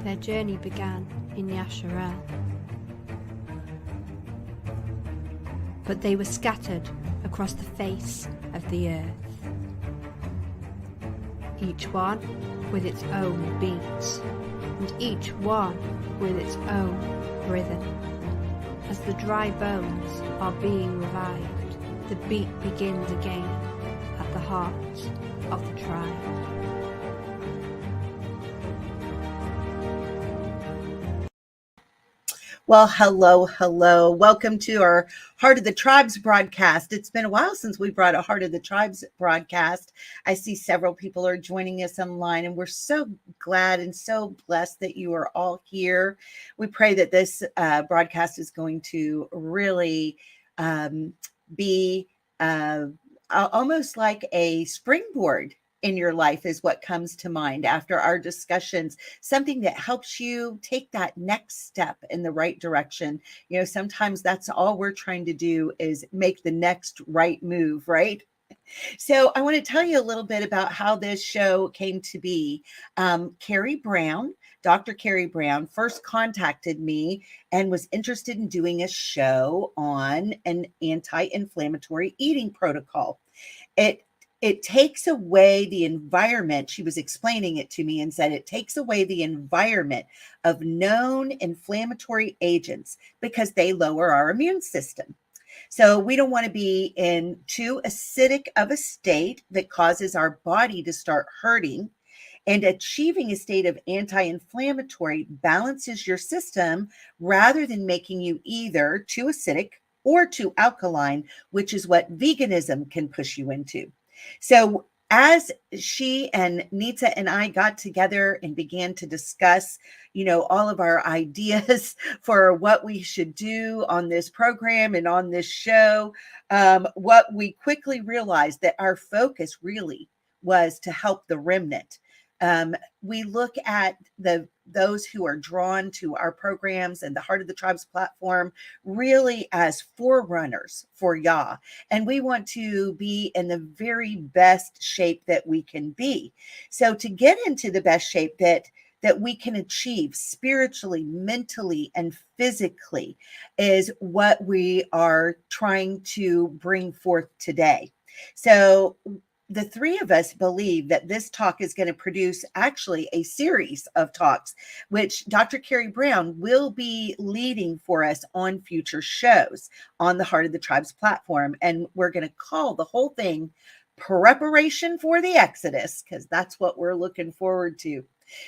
Their journey began in Yasharel. But they were scattered across the face of the earth, each one with its own beat, and each one with its own rhythm. As the dry bones are being revived, the beat begins again at the heart of the tribe. Well, hello. Welcome to our Heart of the Tribes broadcast. It's been a while since we brought a Heart of the Tribes broadcast. I see several people are joining us online, and we're so glad and so blessed that you are all here. We pray that this broadcast is going to really be almost like a springboard in your life is what comes to mind after our discussions, something that helps you take that next step in the right direction. You know, sometimes that's all we're trying to do is make the next right move, right? So I want to tell you a little bit about how this show came to be. Kerry Brown, Dr. Kerry Brown, first contacted me and was interested in doing a show on an anti-inflammatory eating protocol. It takes away the environment. She was explaining it to me and said it takes away the environment of known inflammatory agents because they lower our immune system. So we don't want to be in too acidic of a state that causes our body to start hurting. And achieving a state of anti-inflammatory balances your system rather than making you either too acidic or too alkaline, which is what veganism can push you into. So as she and Nitza and I got together and began to discuss, you know, all of our ideas for what we should do on this program and on this show, what we quickly realized that our focus really was to help the remnant. We look at those who are drawn to our programs and the Heart of the Tribes platform really as forerunners for Yah. And we want to be in the very best shape that we can be. So to get into the best shape that we can achieve spiritually, mentally, and physically is what we are trying to bring forth today. So the three of us believe that this talk is going to produce actually a series of talks, which Dr. Carrie Brown will be leading for us on future shows on the Heart of the Tribes platform. And we're going to call the whole thing Preparation for the Exodus, because that's what we're looking forward to.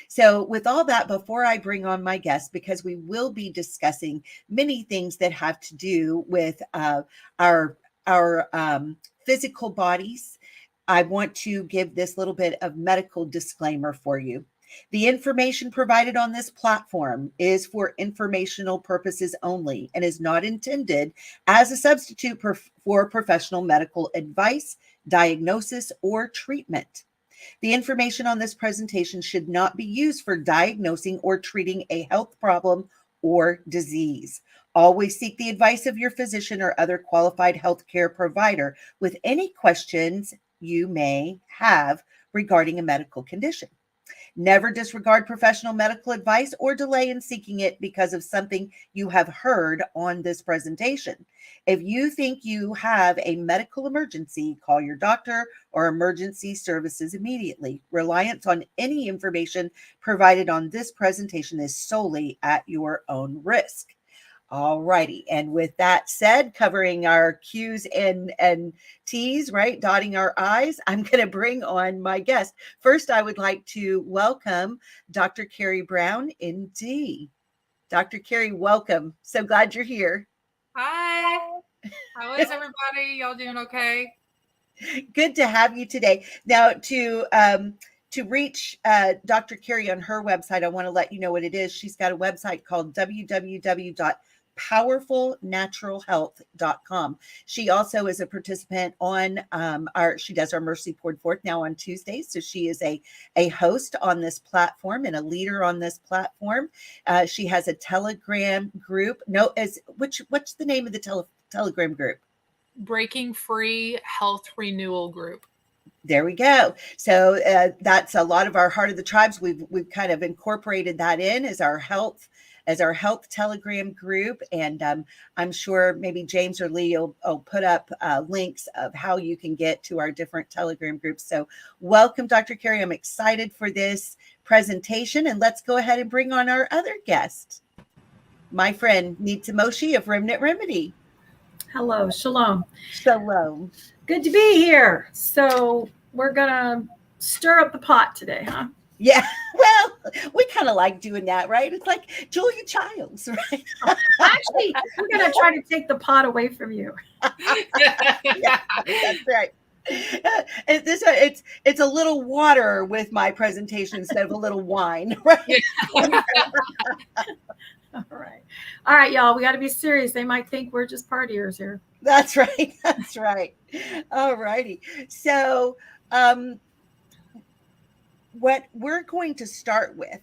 So with all that, before I bring on my guest, because we will be discussing many things that have to do with our physical bodies, I want to give this little bit of medical disclaimer for you. The information provided on this platform is for informational purposes only and is not intended as a substitute for professional medical advice, diagnosis, or treatment. The information on this presentation should not be used for diagnosing or treating a health problem or disease. Always seek the advice of your physician or other qualified healthcare provider with any questions you may have regarding a medical condition. Never disregard professional medical advice or delay in seeking it because of something you have heard on this presentation. If you think you have a medical emergency, call your doctor or emergency services immediately. Reliance on any information provided on this presentation is solely at your own risk. All righty. And with that said, covering our Q's and T's, right? Dotting our I's, I'm going to bring on my guest. First, I would like to welcome Dr. Carrie Brown, MD. Dr. Carrie, welcome. So glad you're here. Hi. How is everybody? Y'all doing okay? Good to have you today. Now, to reach Dr. Carrie on her website, I want to let you know what it is. She's got a website called www.powerfulnaturalhealth.com. She also is a participant on she does our Mercy Poured Forth now on Tuesdays. So she is a host on this platform and a leader on this platform. She has a Telegram group. What's the name of the Telegram group? Breaking Free Health Renewal Group. There we go. So that's a lot of our Heart of the Tribes. We've kind of incorporated that in as our health Telegram group, and I'm sure maybe James or Lee will put up links of how you can get to our different Telegram groups. So welcome, Dr. Kerry. I'm excited for this presentation, and let's go ahead and bring on our other guest, my friend Nitza Moshe of Remnant Remedy. Hello, shalom. Shalom. Good to be here. So we're gonna stir up the pot today, huh? Yeah, well, we kind of like doing that, right? It's like Julia Childs, right? Actually, we're gonna try to take the pot away from you. Yeah, that's right. It's a little water with my presentation instead of a little wine, right? All right, y'all. We got to be serious. They might think we're just partiers here. That's right. That's right. All righty. So, what we're going to start with,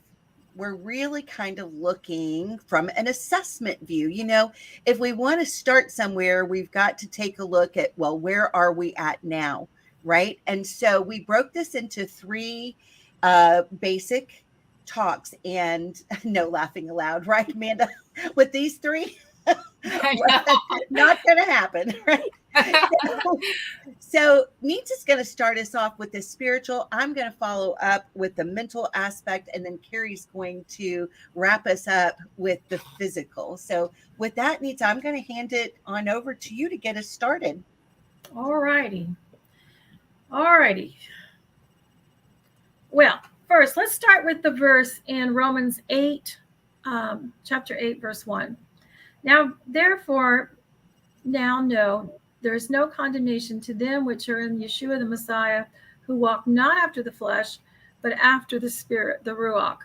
we're really kind of looking from an assessment view. You know, if we want to start somewhere, we've got to take a look at, well, where are we at now, right? And so we broke this into three basic talks, and no laughing aloud, right, Amanda? With these three, not going to happen, right? So Nitza's going to start us off with the spiritual. I'm going to follow up with the mental aspect, and then Carrie's going to wrap us up with the physical. So with that, Nitza, I'm going to hand it on over to you to get us started. All righty. Well, first, let's start with the verse in Romans 8, chapter 8, verse 1. Now, therefore, now know there is no condemnation to them which are in Yeshua the Messiah, who walk not after the flesh, but after the Spirit, the Ruach.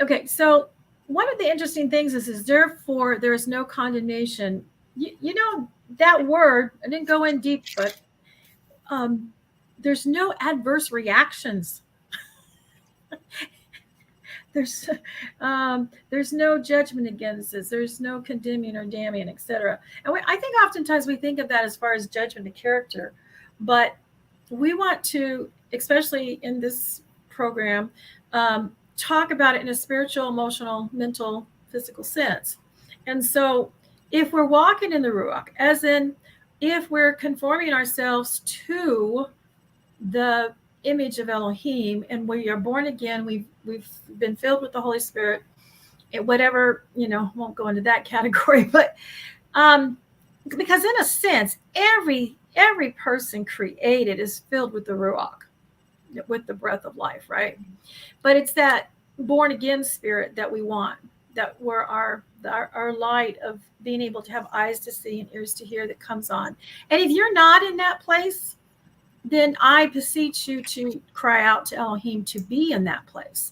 Okay, so one of the interesting things is therefore there is no condemnation. You know, that word, I didn't go in deep, but there's no adverse reactions. There's no judgment against this. There's no condemning or damning, etc. And I think oftentimes we think of that as far as judgment of character, but we want to, especially in this program, talk about it in a spiritual, emotional, mental, physical sense. And so if we're walking in the Ruach, as in if we're conforming ourselves to the image of Elohim, and we are born again, we've been filled with the Holy Spirit, and whatever, won't go into that category, but because in a sense, every person created is filled with the Ruach, with the breath of life, right? But it's that born again spirit that we want, that we're our light of being able to have eyes to see and ears to hear that comes on. And if you're not in that place, then I beseech you to cry out to Elohim to be in that place.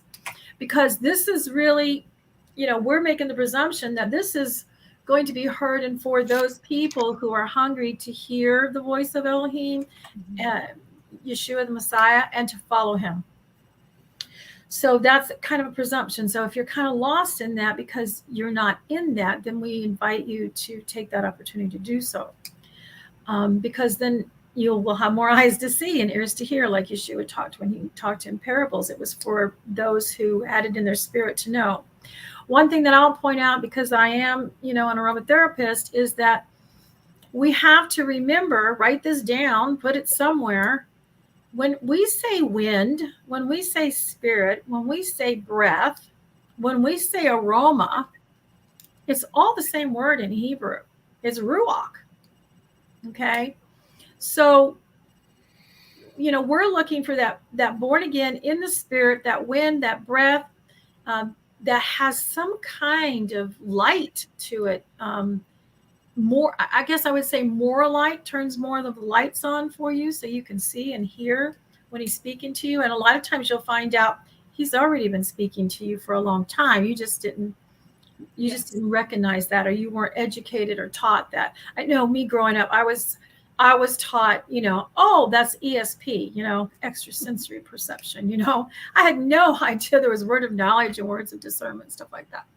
Because this is really, we're making the presumption that this is going to be heard and for those people who are hungry to hear the voice of Elohim, Yeshua the Messiah, and to follow him. So that's kind of a presumption. So if you're kind of lost in that because you're not in that, then we invite you to take that opportunity to do so. Because then you will have more eyes to see and ears to hear, like Yeshua talked when he talked in parables. It was for those who had it in their spirit to know. One thing that I'll point out, because I am, an aromatherapist, is that we have to remember, write this down, put it somewhere. When we say wind, when we say spirit, when we say breath, when we say aroma, it's all the same word in Hebrew. It's ruach. Okay? So, we're looking for that born again in the spirit, that wind, that breath, that has some kind of light to it. More, I guess I would say more light, turns more of the lights on for you so you can see and hear when he's speaking to you. And a lot of times you'll find out he's already been speaking to you for a long time. You just didn't recognize that, or you weren't educated or taught that. I know me growing up, I was taught, that's ESP, extrasensory perception. I had no idea there was word of knowledge and words of discernment, stuff like that,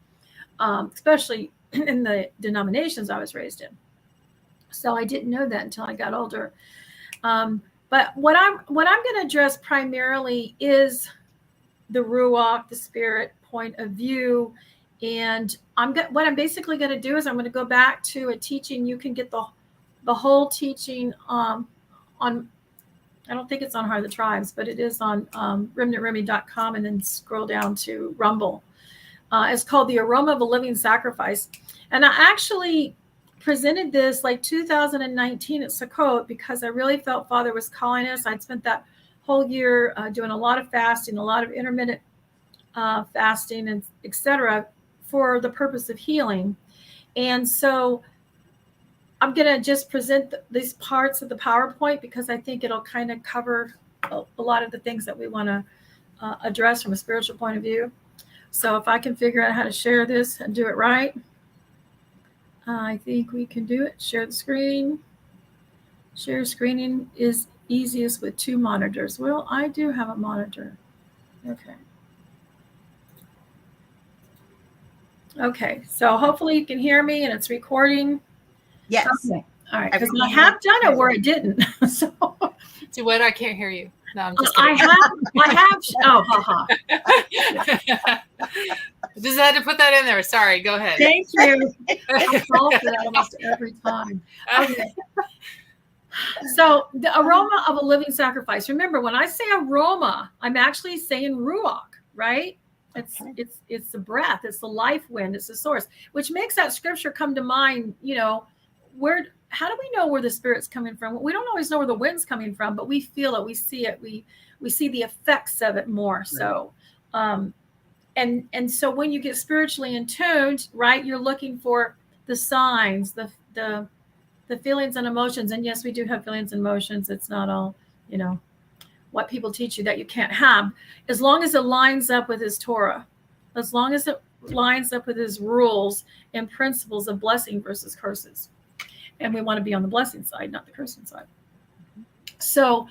especially in the denominations I was raised in. So I didn't know that until I got older. But what I'm going to address primarily is the Ruach, the spirit point of view. And what I'm basically going to do is I'm going to go back to a teaching. You can get the whole teaching on, I don't think it's on Heart of the Tribes, but it is on remnantremy.com, and then scroll down to Rumble. It's called The Aroma of a Living Sacrifice. And I actually presented this like 2019 at Sukkot because I really felt Father was calling us. I'd spent that whole year doing a lot of fasting, a lot of intermittent fasting, and etc., for the purpose of healing. And so I'm going to just present these parts of the PowerPoint because I think it'll kind of cover a lot of the things that we want to address from a spiritual point of view. So if I can figure out how to share this and do it right, I think we can do it. Share the screen. Share screening is easiest with 2 monitors. Well, I do have a monitor. Okay. Okay, so hopefully you can hear me and it's recording. Yes. Okay. All right, because I have done it where it didn't. So Do what? I can't hear you. No, I'm just I kidding. have. Oh, haha. Just had to put that in there. Sorry. Go ahead. Thank you. I fall for that almost every time. Okay. So the aroma of a living sacrifice. Remember, when I say aroma, I'm actually saying ruach, right? It's the breath, it's the life wind, it's the source, which makes that scripture come to mind. You know, how do we know where the spirit's coming from? We don't always know where the wind's coming from, but we feel it, we see it, we see the effects of it more. Right. So, and so when you get spiritually in tuned, right, you're looking for the signs, the feelings and emotions. And yes, we do have feelings and emotions. It's not all, you know, what people teach you that you can't have, as long as it lines up with his Torah, as long as it lines up with his rules and principles of blessing versus curses. And we want to be on the blessing side, not the cursing side. So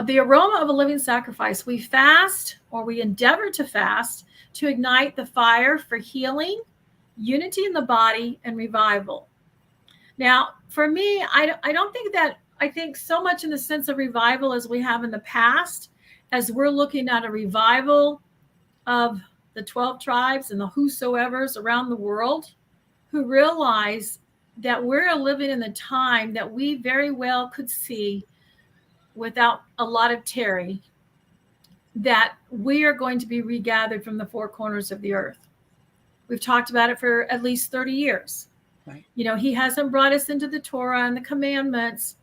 the aroma of a living sacrifice, we fast, or we endeavor to fast, to ignite the fire for healing, unity in the body, and revival. Now, for me, I don't think that, I think so much in the sense of revival as we have in the past, as we're looking at a revival of the 12 tribes and the whosoevers around the world who realize that we're living in the time that we very well could see without a lot of tarry, that we are going to be regathered from the 4 corners of the earth. We've talked about it for at least 30 years. Right. You know, he hasn't brought us into the Torah and the commandments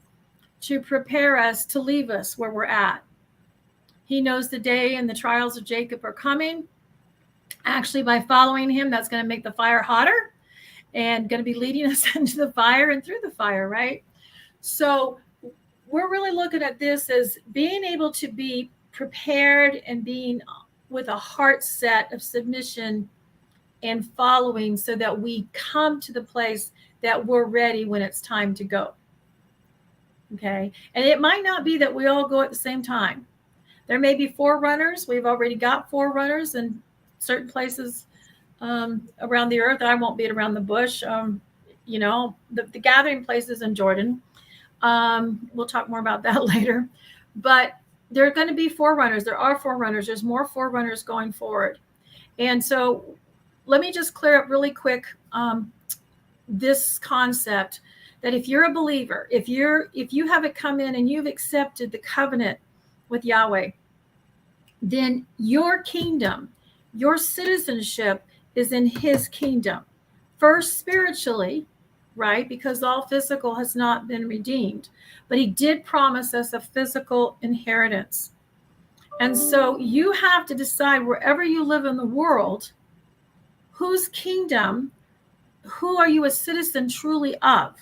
to prepare us to leave us where we're at. He knows the day and the trials of Jacob are coming. Actually, by following him, that's going to make the fire hotter and going to be leading us into the fire and through the fire, right? So we're really looking at this as being able to be prepared and being with a heart set of submission and following, so that we come to the place that we're ready when it's time to go. Okay. And it might not be that we all go at the same time. There may be forerunners. We've already got forerunners in certain places around the earth. I won't beat around the bush. You know, the gathering places in Jordan. We'll talk more about that later. But there are going to be forerunners. There are forerunners. There's more forerunners going forward. And so let me just clear up really quick this concept that if you're a believer, if you haven't come in and you've accepted the covenant with Yahweh, then your kingdom, your citizenship is in his kingdom. First spiritually, right? Because all physical has not been redeemed, but he did promise us a physical inheritance. And so you have to decide, wherever you live in the world, whose kingdom, who are you a citizen truly of,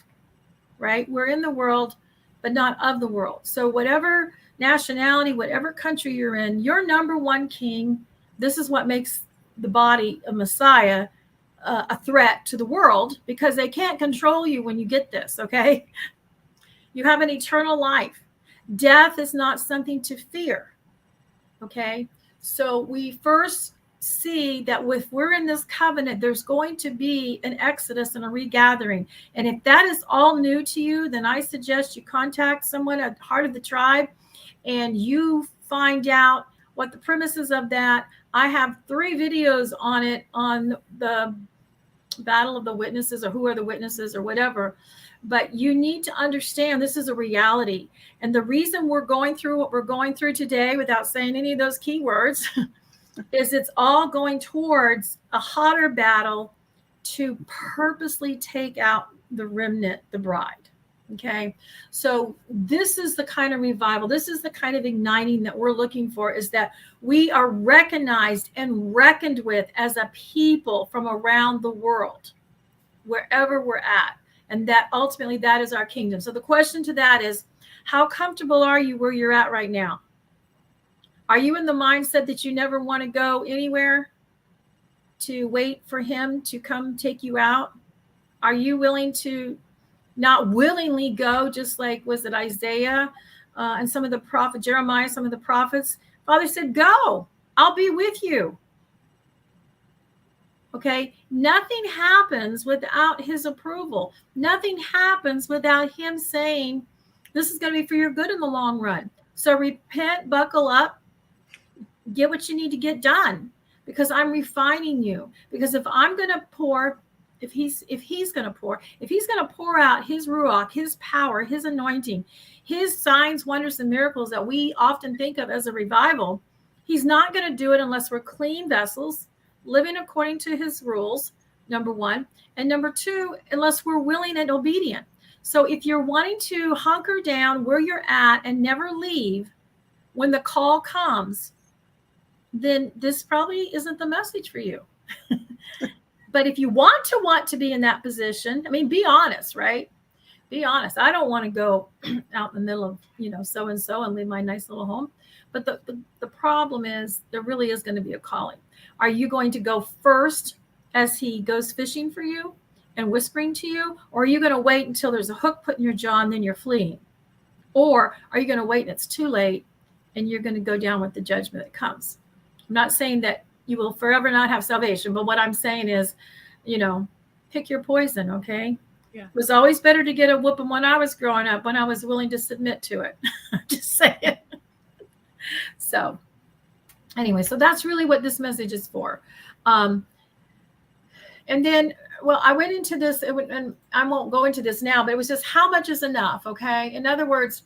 right? We're in the world, but not of the world. So whatever nationality, whatever country you're in, your number one king, this is what makes the body of Messiah a threat to the world, because they can't control you when you get this, okay? You have an eternal life. Death is not something to fear, okay? So we first see that if we're in this covenant, there's going to be an exodus and a regathering. And if that is all new to you, then I suggest you contact someone at Heart of the Tribe and you find out what the premises of that. I have 3 videos on it, on the battle of the witnesses, or who are the witnesses, or whatever. But you need to understand this is a reality. And the reason we're going through what we're going through today, without saying any of those key words, is it's all going towards a hotter battle to purposely take out the remnant, the bride. Okay. So this is the kind of revival. This is the kind of igniting that we're looking for, is that we are recognized and reckoned with as a people from around the world, wherever we're at. And that ultimately that is our kingdom. So the question to that is, how comfortable are you where you're at right now? Are you in the mindset that you never want to go anywhere to wait for him to come take you out? Are you willing to not willingly go, just like, was it Isaiah and some of the prophets, Jeremiah, some of the prophets? Father said, go, I'll be with you. Okay, nothing happens without his approval. Nothing happens without him saying, this is going to be for your good in the long run. So repent, buckle up, get what you need to get done, because I'm refining you. Because if I'm going to pour, if he's going to pour out his ruach, his power, his anointing, his signs, wonders, and miracles that we often think of as a revival, he's not going to do it unless we're clean vessels, living according to his rules, number 1. And number 2, unless we're willing and obedient. So if you're wanting to hunker down where you're at and never leave when the call comes, then this probably isn't the message for you. But if you want to be in that position, I mean, be honest, right? Be honest. I don't want to go out in the middle of, so-and-so and leave my nice little home. But the problem is there really is going to be a calling. Are you going to go first as he goes fishing for you and whispering to you? Or are you going to wait until there's a hook put in your jaw and then you're fleeing? Or are you going to wait and it's too late and you're going to go down with the judgment that comes? I'm not saying that you will forever not have salvation, but what I'm saying is, pick your poison, okay? Yeah. It was always better to get a whooping when I was growing up, when I was willing to submit to it. Just saying. So anyway, so that's really what this message is for. And then, well, I went into this, and I won't go into this now, but it was just how much is enough, okay? In other words,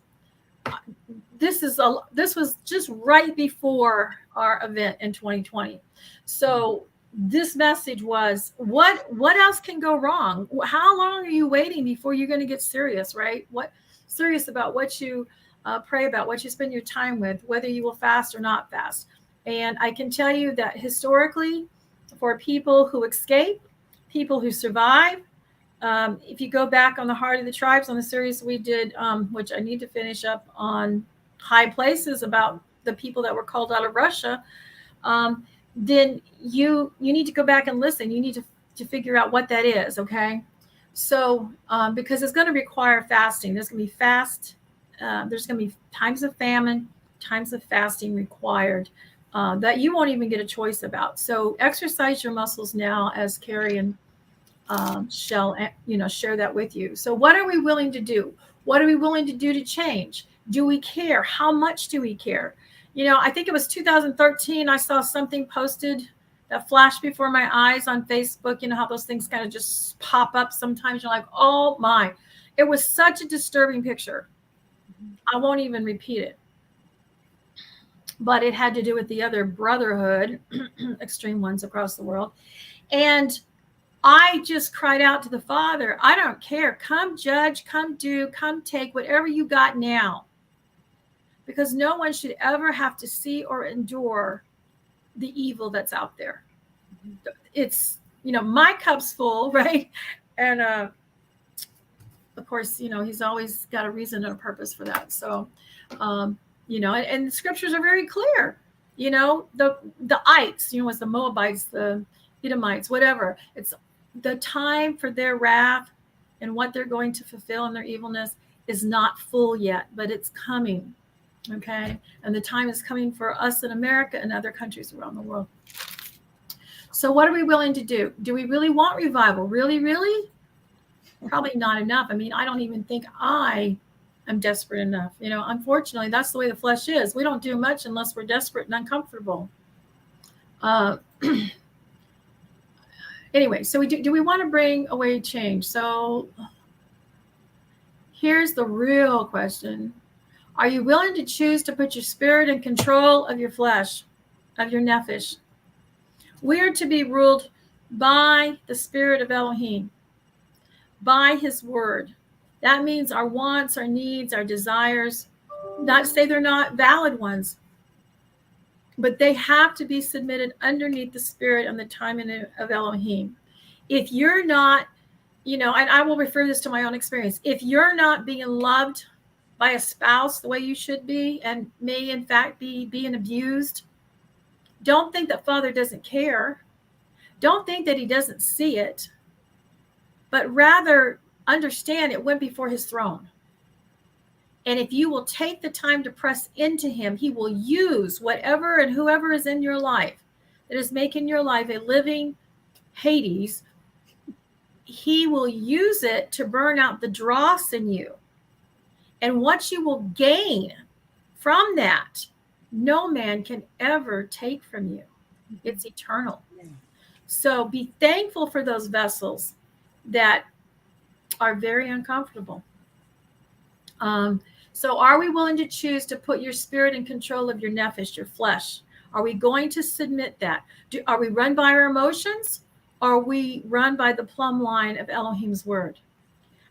this was just right before our event in 2020. So this message was, what else can go wrong? How long are you waiting before you're going to get serious, right? Serious about what you pray about, what you spend your time with, whether you will fast or not fast. And I can tell you that historically, for people who escape, people who survive, if you go back on the Heart of the Tribes, on the series we did, which I need to finish up on high places about the people that were called out of Russia, then you need to go back and listen. You need to figure out what that is, okay? So because it's going to require fasting. There's going to be fast. There's going to be times of famine, times of fasting required that you won't even get a choice about. So exercise your muscles now, as Carrie and Chelle, share that with you. So what are we willing to do? What are we willing to do to change? Do we care? How much do we care? I think it was 2013. I saw something posted that flashed before my eyes on Facebook. You know how those things kind of just pop up sometimes. You're like, oh my. It was such a disturbing picture. I won't even repeat it. But it had to do with the other brotherhood, extreme ones across the world. And I just cried out to the Father, I don't care. Come judge, come do, come take whatever you got now. Because no one should ever have to see or endure the evil that's out there. It's, my cup's full, right? And of course, he's always got a reason and a purpose for that. So, and the scriptures are very clear. The ites, it's the Moabites, the Edomites, whatever. It's the time for their wrath and what they're going to fulfill in their evilness is not full yet, but it's coming. Okay. And the time is coming for us in America and other countries around the world. So what are we willing to do? Do we really want revival? Really, really? Probably not enough. I mean, I don't even think I am desperate enough. You know, unfortunately, that's the way the flesh is. We don't do much unless we're desperate and uncomfortable. Anyway, so do we want to bring away change? So here's the real question. Are you willing to choose to put your spirit in control of your flesh, of your nephesh? We are to be ruled by the spirit of Elohim, by his word. That means our wants, our needs, our desires, not to say they're not valid ones, but they have to be submitted underneath the spirit and the timing of Elohim. If you're not, you know, and I will refer this to my own experience, if you're not being loved by a spouse the way you should be, and may in fact be being abused, don't think that Father doesn't care. Don't think that he doesn't see it, but rather understand it went before his throne. And if you will take the time to press into him, he will use whatever and whoever is in your life that is making your life a living Hades. He will use it to burn out the dross in you. And what you will gain from that, no man can ever take from you. It's eternal. So be thankful for those vessels that are very uncomfortable. So are we willing to choose to put your spirit in control of your nephesh, your flesh? Are we going to submit that? Are we run by our emotions? Or are we run by the plumb line of Elohim's word?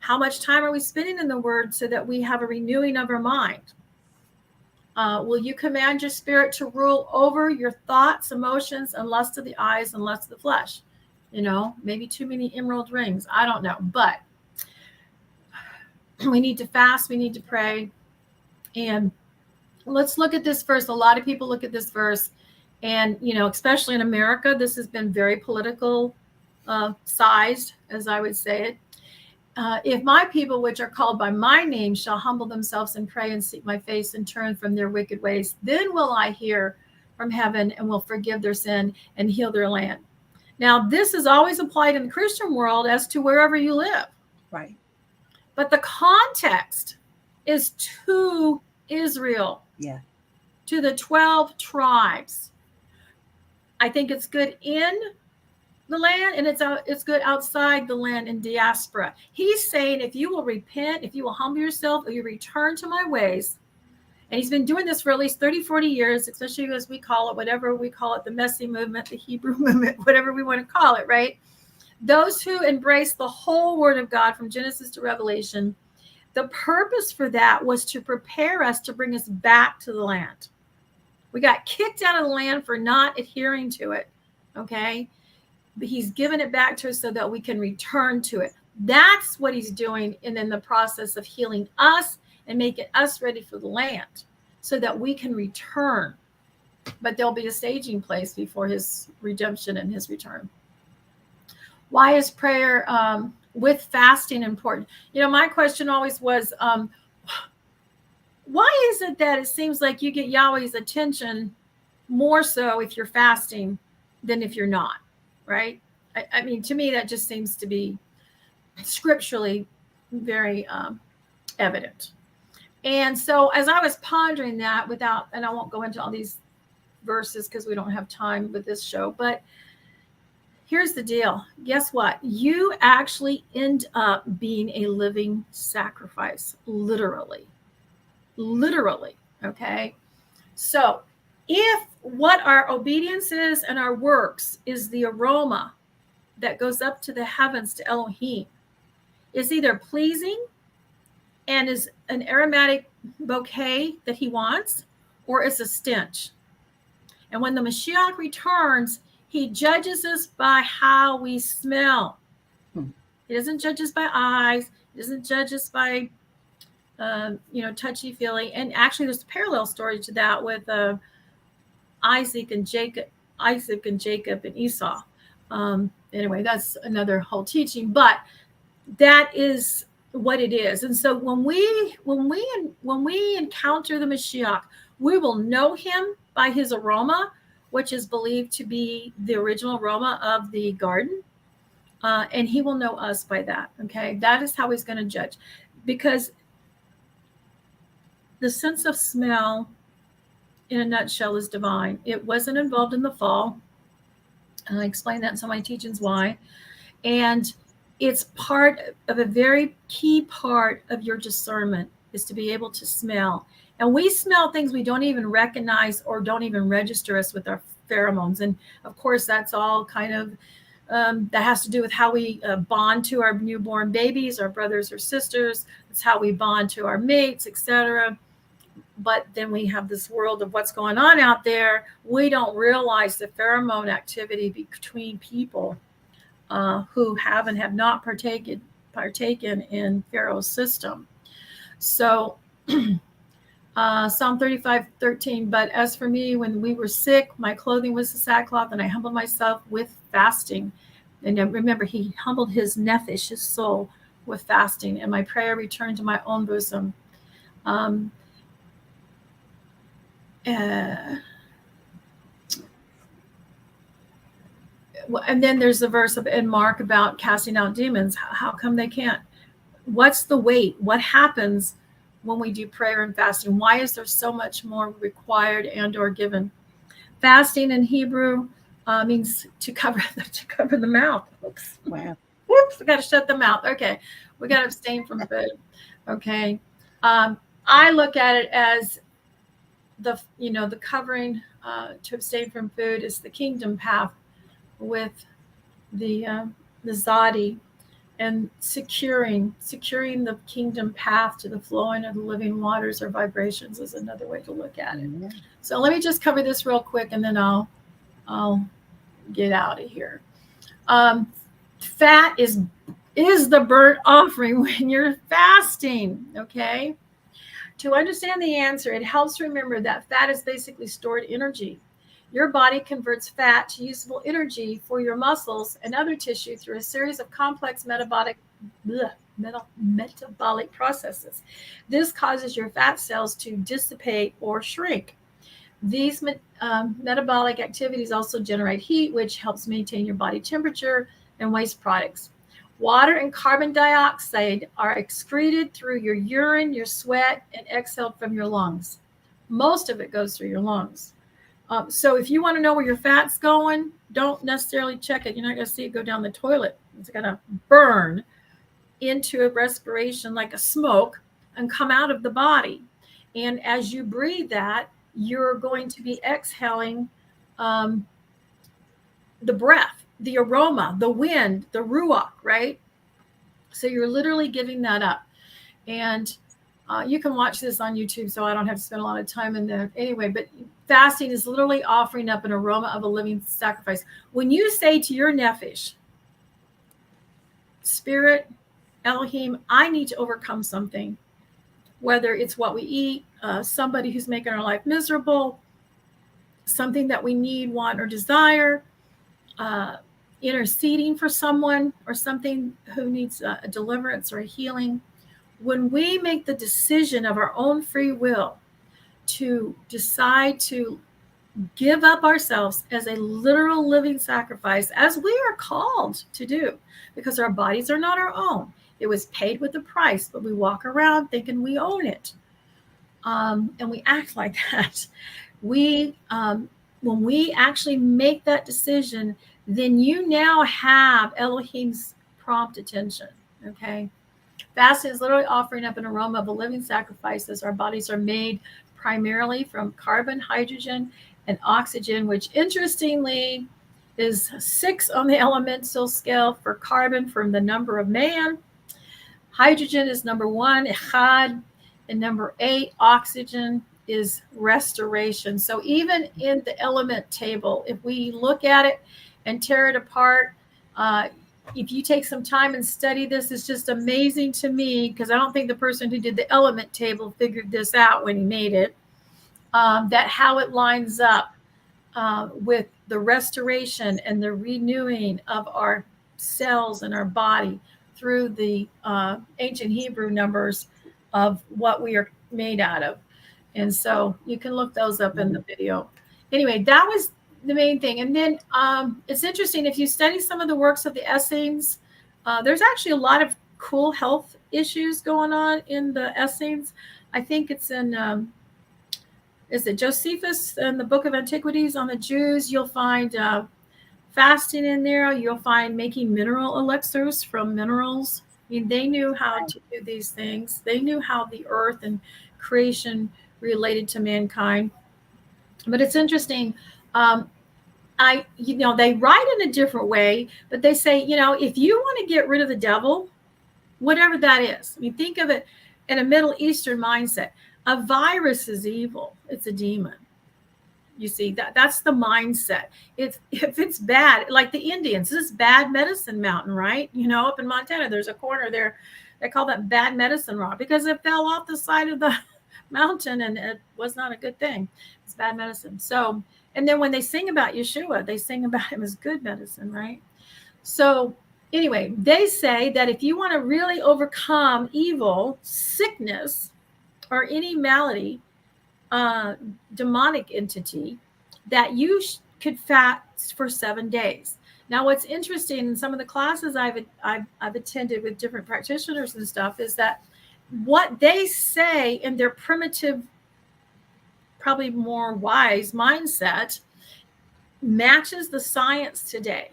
How much time are we spending in the word so that we have a renewing of our mind? Will you command your spirit to rule over your thoughts, emotions, and lust of the eyes and lust of the flesh? You know, maybe too many emerald rings. I don't know. But we need to fast. We need to pray. And let's look at this verse. A lot of people look at this verse. And, you know, especially in America, this has been very political sized, as I would say it. If my people, which are called by my name, shall humble themselves and pray and seek my face and turn from their wicked ways, then will I hear from heaven and will forgive their sin and heal their land. Now, this is always applied in the Christian world as to wherever you live. Right. But the context is to Israel. Yeah. To the 12 tribes. I think it's good in the land, and it's good outside the land in diaspora. He's saying, if you will repent, if you will humble yourself, or you return to my ways, and he's been doing this for at least 30, 40 years, especially as we call it, whatever we call it, the messy movement, the Hebrew movement, whatever we want to call it, right? Those who embrace the whole word of God from Genesis to Revelation, the purpose for that was to prepare us to bring us back to the land. We got kicked out of the land for not adhering to it, okay? But he's given it back to us so that we can return to it. That's what he's doing, and in the process of healing us and making us ready for the land so that we can return. But there'll be a staging place before his redemption and his return. Why is prayer with fasting important? You know, my question always was, why is it that it seems like you get Yahweh's attention more so if you're fasting than if you're not? Right? I mean, to me, that just seems to be scripturally very evident. And so as I was pondering that and I won't go into all these verses because we don't have time with this show, but here's the deal. Guess what? You actually end up being a living sacrifice, literally. Literally, okay? So if what our obedience is and our works is the aroma that goes up to the heavens to Elohim, is either pleasing and is an aromatic bouquet that he wants, or it's a stench. And when the Mashiach returns, he judges us by how we smell. He doesn't judge us by eyes. He doesn't judge us by, touchy-feely. And actually, there's a parallel story to that with Isaac and Jacob and Esau. Anyway, that's another whole teaching, but that is what it is. And so when we encounter the Mashiach, we will know him by his aroma. which is believed to be the original aroma of the garden. And he will know us by that. Okay. That is how he's going to judge, because the sense of smell in a nutshell is divine. It wasn't involved in the fall. And I explain that in some of my teachings why. And it's part of a very key part of your discernment is to be able to smell. And we smell things we don't even recognize or don't even register us with our pheromones. And of course, that's all kind of, that has to do with how we bond to our newborn babies, our brothers or sisters. It's how we bond to our mates, etc. But then we have this world of what's going on out there. We don't realize the pheromone activity between people who have and have not partaken in Pharaoh's system. So Psalm 35:13, but as for me, when we were sick, my clothing was the sackcloth, and I humbled myself with fasting. And remember, he humbled his nephesh, his soul, with fasting, and my prayer returned to my own bosom. And then there's the verse in Mark about casting out demons. How come they can't? What's the weight? What happens when we do prayer and fasting? Why is there so much more required and or given? Fasting in Hebrew means to cover the mouth. Oops. Wow. Whoops, we got to shut the mouth. Okay. We got to abstain from food. Okay. I look at it as the covering to abstain from food is the kingdom path with the Zadi, and securing the kingdom path to the flowing of the living waters or vibrations is another way to look at it. Mm-hmm. So let me just cover this real quick, and then I'll get out of here. Fat is the burnt offering when you're fasting. Okay. To understand the answer, it helps to remember that fat is basically stored energy. Your body converts fat to usable energy for your muscles and other tissue through a series of complex metabolic processes. This causes your fat cells to dissipate or shrink. These metabolic activities also generate heat, which helps maintain your body temperature and waste products. Water and carbon dioxide are excreted through your urine, your sweat, and exhaled from your lungs. Most of it goes through your lungs. So if you want to know where your fat's going, don't necessarily check it. You're not going to see it go down the toilet. It's going to burn into a respiration like a smoke and come out of the body. And as you breathe that, you're going to be exhaling the breath, the aroma, the wind, the ruach, right? So you're literally giving that up. And you can watch this on YouTube, so I don't have to spend a lot of time in there anyway. But fasting is literally offering up an aroma of a living sacrifice. When you say to your nephesh, Spirit, Elohim, I need to overcome something, whether it's what we eat, somebody who's making our life miserable, something that we need, want, or desire, interceding for someone or something who needs a deliverance or a healing. When we make the decision of our own free will to decide to give up ourselves as a literal living sacrifice, as we are called to do, because our bodies are not our own. It was paid with a price, but we walk around thinking we own it. And we act like that. When we actually make that decision, then you now have Elohim's prompt attention. Okay. Fasting is literally offering up an aroma of a living sacrifice, as our bodies are made primarily from carbon, hydrogen, and oxygen, which interestingly is 6 on the elemental scale for carbon from the number of man. Hydrogen is number 1, echad, and number 8, oxygen, is restoration. So even in the element table, if we look at it and tear it apart, if you take some time and study this, it's just amazing to me, because I don't think the person who did the element table figured this out when he made it, that how it lines up with the restoration and the renewing of our cells in our body through the ancient Hebrew numbers of what we are made out of. And so you can look those up in the video. Anyway, that was the main thing. And then it's interesting, if you study some of the works of the Essenes, there's actually a lot of cool health issues going on in the Essenes. I think it's in is it Josephus in the Book of Antiquities on the Jews? You'll find fasting in there. You'll find making mineral elixirs from minerals. I mean, they knew how to do these things. They knew how the earth and creation related to mankind. But it's interesting. They write in a different way, but they say, if you want to get rid of the devil, whatever that is, I mean, think of it in a Middle Eastern mindset. A virus is evil. It's a demon. You see, that's the mindset. If it's bad, like the Indians, this is Bad Medicine Mountain, right? Up in Montana, there's a corner there. They call that Bad Medicine Rock because it fell off the side of the mountain and it was not a good thing. It's bad medicine. So, and then when they sing about Yeshua, they sing about him as good medicine, right? So anyway, they say that if you want to really overcome evil, sickness, or any malady, demonic entity, that you could fast for 7 days. Now, what's interesting in some of the classes I've attended with different practitioners and stuff is that what they say in their primitive, probably more wise mindset matches the science today.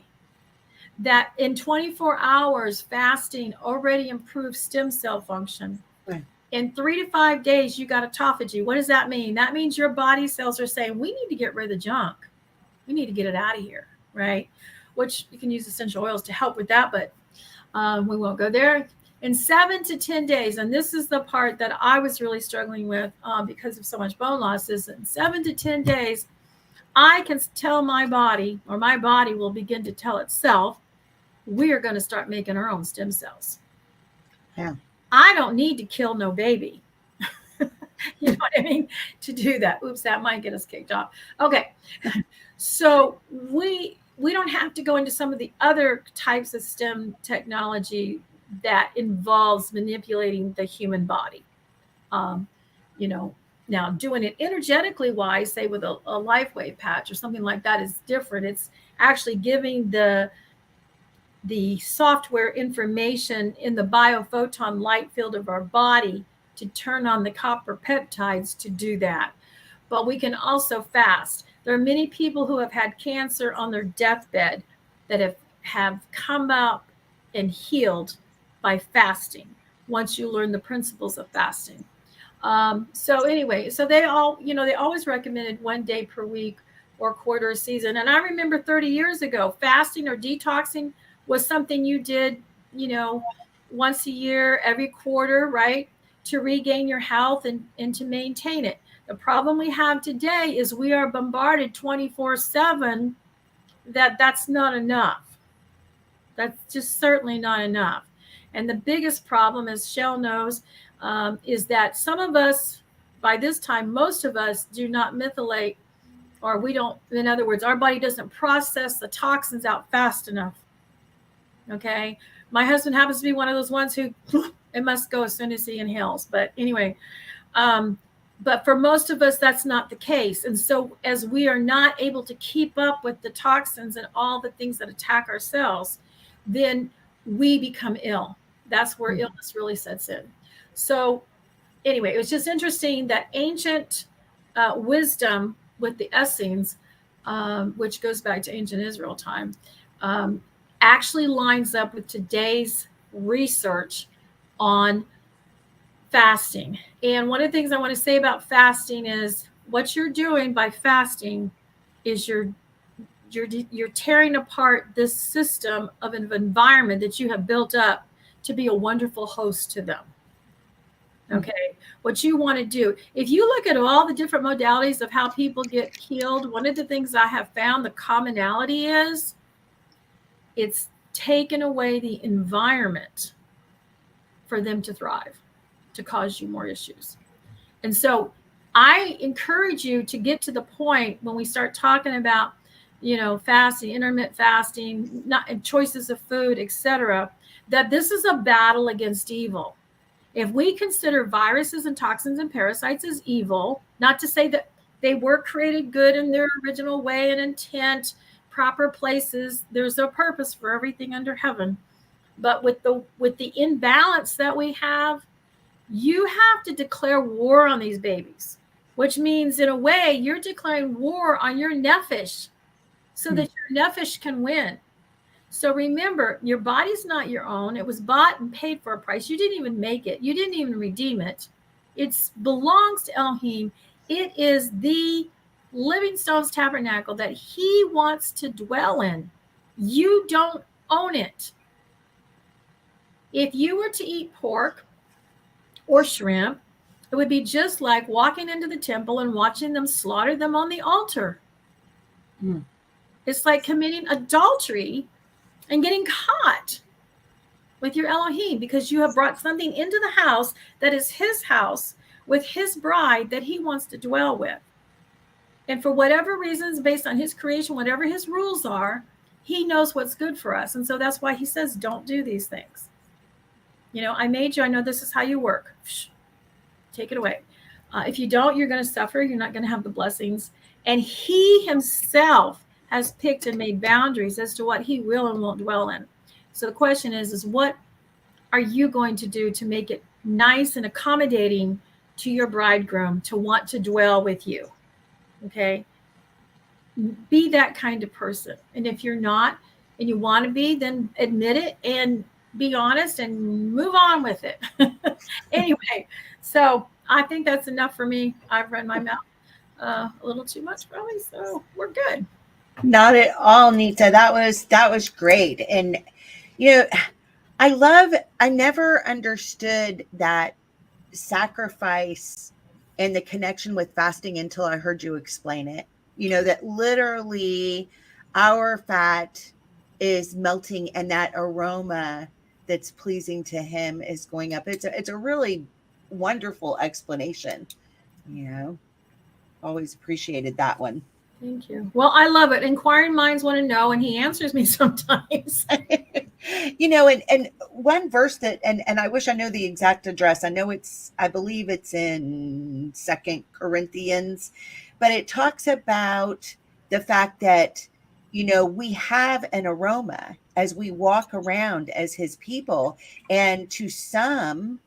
That in 24 hours, fasting already improves stem cell function. Right. In 3 to 5 days, you got autophagy. What does that mean? That means your body cells are saying, we need to get rid of the junk. We need to get it out of here, right? Which you can use essential oils to help with that, but we won't go there. In 7 to 10 days, and this is the part that I was really struggling with because of so much bone loss, is in 7 to 10 days, I can tell my body, or my body will begin to tell itself, we are going to start making our own stem cells. Yeah. I don't need to kill no baby. You know what I mean? To do that. Oops, that might get us kicked off. Okay. So we don't have to go into some of the other types of stem technology that involves manipulating the human body. Now doing it energetically wise, say with a LifeWave patch or something like that, is different. It's actually giving the software information in the biophoton light field of our body to turn on the copper peptides to do that. But we can also fast. There are many people who have had cancer on their deathbed that have come out and healed by fasting once you learn the principles of fasting. So they always recommended 1 day per week or quarter a season. And I remember 30 years ago, fasting or detoxing was something you did, once a year, every quarter, right? To regain your health and to maintain it. The problem we have today is we are bombarded 24/7 that's not enough. That's just certainly not enough. And the biggest problem, as Chelle knows, is that some of us, by this time, most of us do not methylate, or we don't, in other words, our body doesn't process the toxins out fast enough. Okay. My husband happens to be one of those ones who it must go as soon as he inhales. But anyway, but for most of us, that's not the case. And so as we are not able to keep up with the toxins and all the things that attack our cells, then we become ill. That's where illness really sets in. So anyway, it was just interesting that ancient wisdom with the Essenes, which goes back to ancient Israel time, actually lines up with today's research on fasting. And one of the things I want to say about fasting is what you're doing by fasting is you're tearing apart this system of an environment that you have built up to be a wonderful host to them. Okay. What you want to do, if you look at all the different modalities of how people get healed, one of the things I have found the commonality is it's taken away the environment for them to thrive, to cause you more issues. And so I encourage you to get to the point when we start talking about, fasting, intermittent fasting, not choices of food, etc., that this is a battle against evil. If we consider viruses and toxins and parasites as evil, not to say that They were created good in their original way and intent, proper places. There's a purpose for everything under heaven. But with the imbalance that we have, you have to declare war on these babies, which means in a way you're declaring war on your nephesh so that your nephesh can win. So remember, your body's not your own. It was bought and paid for a price. You didn't even make it. You didn't even redeem it. It belongs to Elohim. It is the living stones tabernacle that he wants to dwell in. You don't own it. If you were to eat pork or shrimp, it would be just like walking into the temple and watching them slaughter them on the altar. It's like committing adultery and getting caught with your Elohim because you have brought something into the house that is his house with his bride that he wants to dwell with. And for whatever reasons, based on his creation, whatever his rules are, he knows what's good for us. And so that's why he says, don't do these things. You know, I made you. I know this is how you work. Take it away. If you don't, you're going to suffer. You're not going to have the blessings. And he himself has picked and made boundaries as to what he will and won't dwell in. So the question is what are you going to do to make it nice and accommodating to your bridegroom to want to dwell with you? Okay. Be that kind of person. And if you're not and you want to be, then admit it and be honest and move on with it. Anyway, so I think that's enough for me. I've run my mouth a little too much probably, so we're good. Not at all, Nitza. That was great. And you know, I never understood that sacrifice and the connection with fasting until I heard you explain it. You know, that literally our fat is melting and that aroma that's pleasing to him is going up. It's a really wonderful explanation. You know, always appreciated that one. Thank you. Well, I love it. Inquiring minds want to know, and he answers me sometimes. You know, and one verse that, and I wish I know the exact address. I believe it's in 2 Corinthians, but it talks about the fact that, you know, we have an aroma as we walk around as his people. And to some,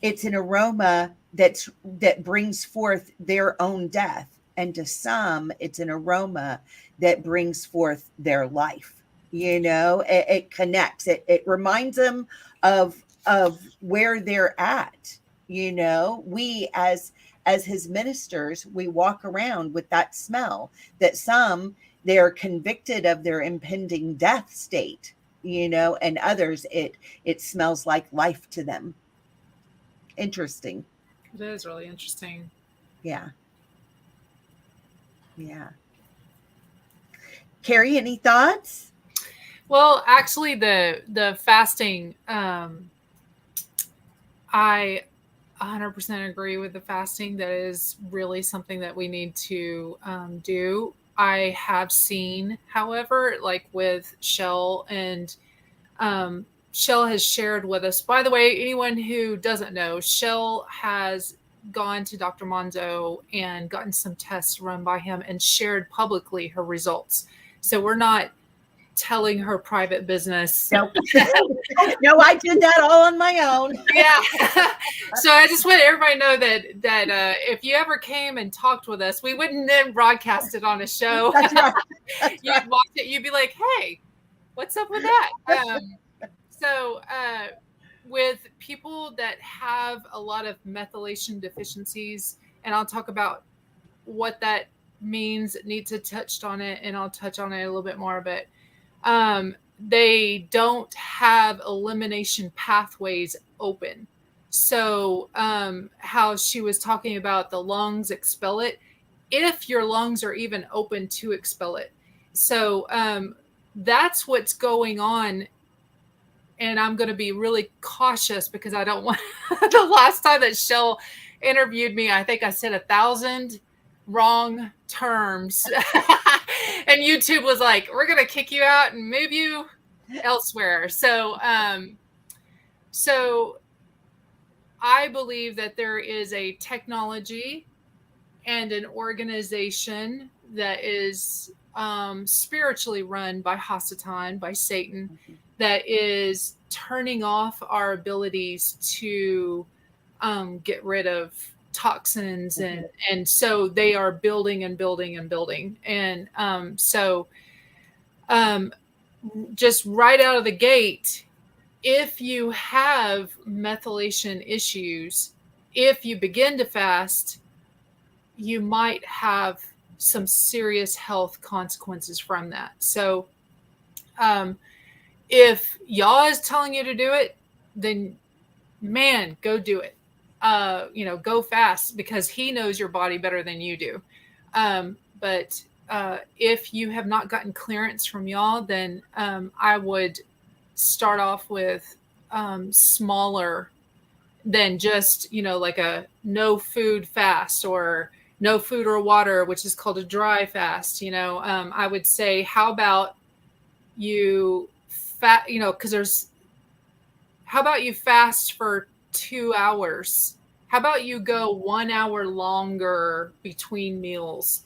it's an aroma that brings forth their own death. And to some, it's an aroma that brings forth their life. You know, it connects. It reminds them of where they're at. You know, we as his ministers, we walk around with that smell that some, they're convicted of their impending death state, you know, and others, it smells like life to them. Interesting. It is really interesting. Yeah. Yeah. Kerry, any thoughts? Well, actually, the fasting, I 100% agree with the fasting. That is really something that we need to do. I have seen, however, like with Chelle, and Chelle has shared with us. By the way, anyone who doesn't know, Chelle has gone to Dr. Monzo and gotten some tests run by him and shared publicly her results. So we're not telling her private business. Nope. No, I did that all on my own. Yeah. So I just want everybody to know that if you ever came and talked with us, we wouldn't then broadcast it on a show. That's right. You'd watch it, you'd be like, hey, what's up with that? So with people that have a lot of methylation deficiencies, and I'll talk about what that means. Nitza touched on it, and I'll touch on it a little bit more, but they don't have elimination pathways open. So how she was talking about the lungs expel it, if your lungs are even open to expel it. So that's what's going on. And I'm going to be really cautious because I don't want the last time that Chelle interviewed me, I think I said 1,000 wrong terms. And YouTube was like, we're going to kick you out and move you elsewhere. So I believe that there is a technology and an organization that is spiritually run by Hasatan, by Satan, that is turning off our abilities to get rid of toxins, and so they are building and building and building, and just right out of the gate, if you have methylation issues, if you begin to fast, you might have some serious health consequences from that. So if Yah is telling you to do it, then man, go do it. Go fast, because he knows your body better than you do. But if you have not gotten clearance from Yah, then I would start off with smaller than just, like a no food fast, or no food or water, which is called a dry fast. I would say, how about you how about you fast for 2 hours? How about you go 1 hour longer between meals?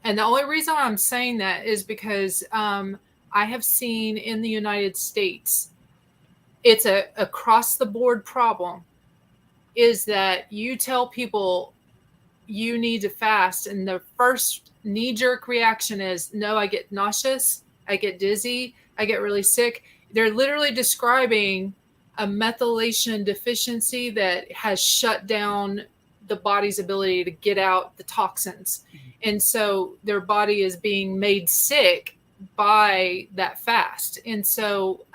And the only reason I'm saying that is because I have seen in the United States, it's a across the board problem, is that you tell people you need to fast, and the first knee-jerk reaction is, no, I get nauseous, I get dizzy, I get really sick. They're literally describing a methylation deficiency that has shut down the body's ability to get out the toxins. And so their body is being made sick by that fast. And so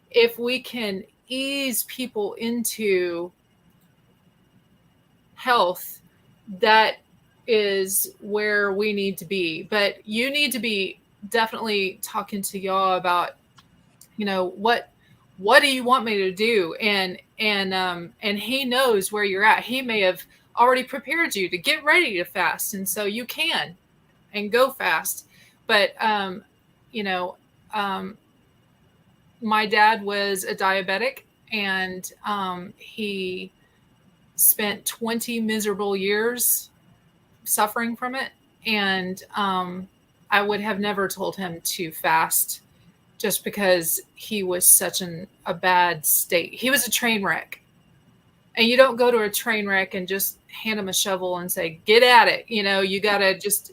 if we can ease people into health, that is where we need to be. But you need to be definitely talking to Yah about, what do you want me to do? And he knows where you're at. He may have already prepared you to get ready to fast, and so you can and go fast. But my dad was a diabetic, and he spent 20 miserable years suffering from it. And I would have never told him to fast, just because he was such a bad state. He was a train wreck. And you don't go to a train wreck and just hand him a shovel and say, get at it. You got to just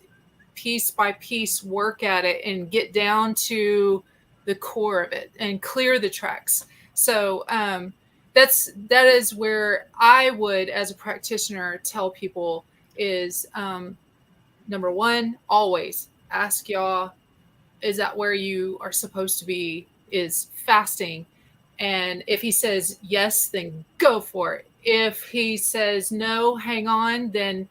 piece by piece work at it and get down to the core of it and clear the tracks. So that is where I would, as a practitioner, tell people is, number one, always ask Yah, is that where you are supposed to be, is fasting? And if he says yes, then go for it. If he says no, hang on, then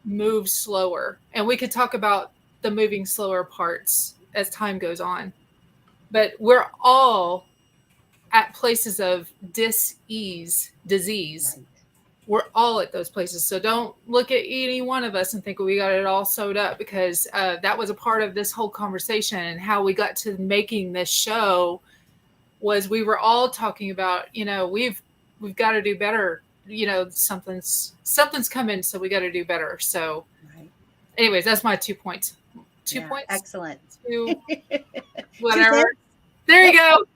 move slower. And we could talk about the moving slower parts as time goes on. But we're all at places of disease. Right. We're all at those places. So don't look at any one of us and think, well, we got it all sewed up, because that was a part of this whole conversation, and how we got to making this show was we were all talking about, we've got to do better. Something's coming, so we got to do better. So anyways, that's my 2 points. 2 points. Excellent. 2, whatever. There you go.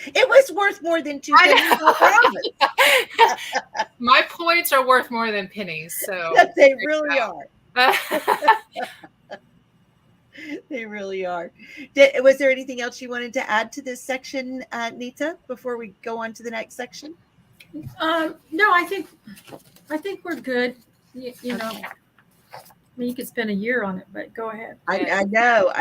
It was worth more than 2 pennies. My points are worth more than pennies. So they really are. They really are. Was there anything else you wanted to add to this section, Nitza, before we go on to the next section? No, I think we're good. You know, I mean, you could spend a year on it, but go ahead. I know.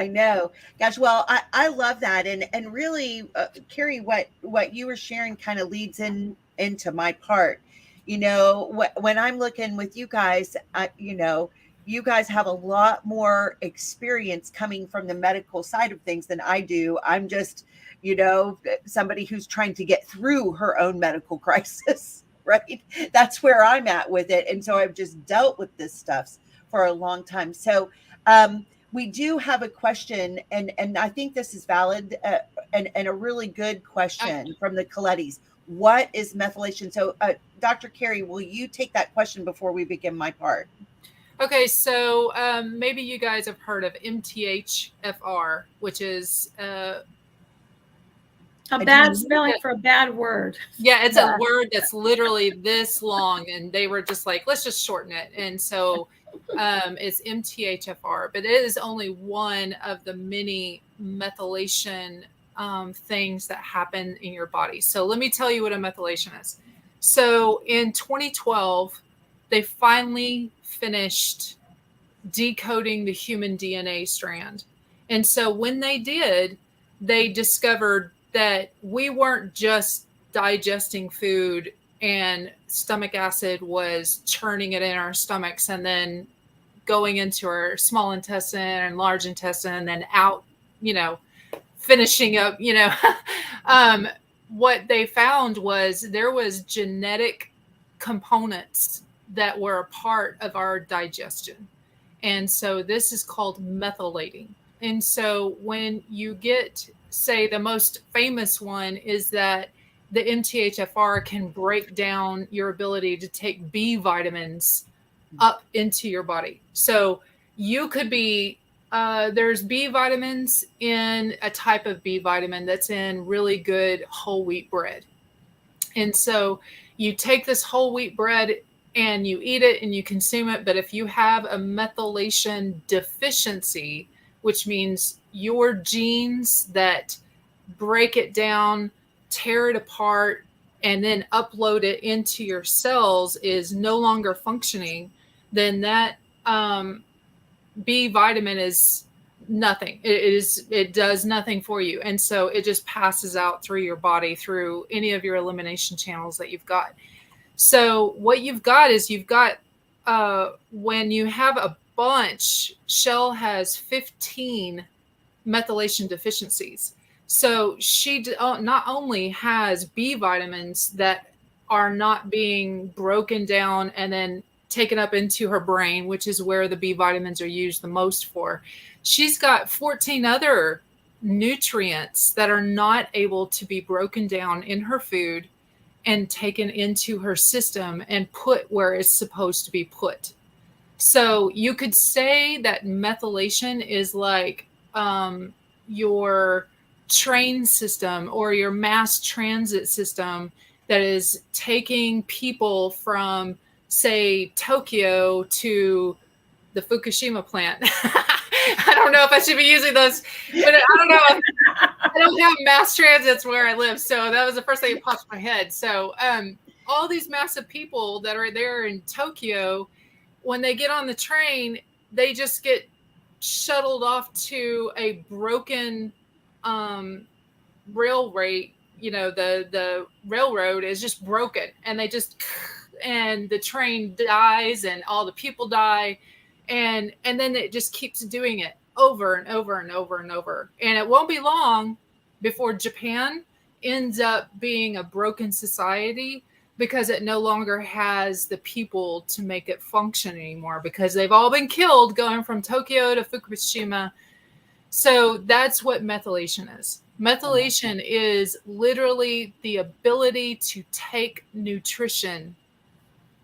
Gosh, well, I love that. And really, Kerry, what you were sharing kind of leads into my part. When I'm looking with you guys, you guys have a lot more experience coming from the medical side of things than I do. I'm just, somebody who's trying to get through her own medical crisis, right? That's where I'm at with it. And so I've just dealt with this stuff for a long time. So we do have a question, and I think this is valid and a really good question from the Colettis. What is methylation? So Dr. Kerry, will you take that question before we begin my part? Okay, so maybe you guys have heard of MTHFR, which is a bad spelling for a bad word. Yeah, it's a word that's literally this long, and they were just like, let's just shorten it. And so it's MTHFR, but it is only one of the many methylation things that happen in your body. So let me tell you what a methylation is. So in 2012, they finally finished decoding the human DNA strand. And so when they did, they discovered that we weren't just digesting food and stomach acid was churning it in our stomachs and then going into our small intestine and large intestine and then out, finishing up, what they found was there was genetic components that were a part of our digestion. And so this is called methylating. And so when you get, say, the most famous one is that the MTHFR can break down your ability to take B vitamins up into your body. So you could be, there's B vitamins in a type of B vitamin that's in really good whole wheat bread. And so you take this whole wheat bread and you eat it and you consume it. But if you have a methylation deficiency, which means your genes that break it down, tear it apart, and then upload it into your cells is no longer functioning, then that B vitamin is nothing. It does nothing for you. And so it just passes out through your body, through any of your elimination channels that you've got. So what you've got is when you have a bunch, Chelle has 15 methylation deficiencies. So she not only has B vitamins that are not being broken down and then taken up into her brain, which is where the B vitamins are used the most for. She's got 14 other nutrients that are not able to be broken down in her food and taken into her system and put where it's supposed to be put. So you could say that methylation is like your train system or your mass transit system that is taking people from, say, Tokyo to the Fukushima plant. I don't know if I should be using those, but I don't know. I don't have mass transits where I live. So that was the first thing that popped in my head. So all these massive people that are there in Tokyo, when they get on the train, they just get shuttled off to a broken railway. The railroad is just broken, and and the train dies and all the people die. And then it just keeps doing it over and over and over and over. And it won't be long before Japan ends up being a broken society because it no longer has the people to make it function anymore because they've all been killed going from Tokyo to Fukushima. So that's what methylation is. Methylation is literally the ability to take nutrition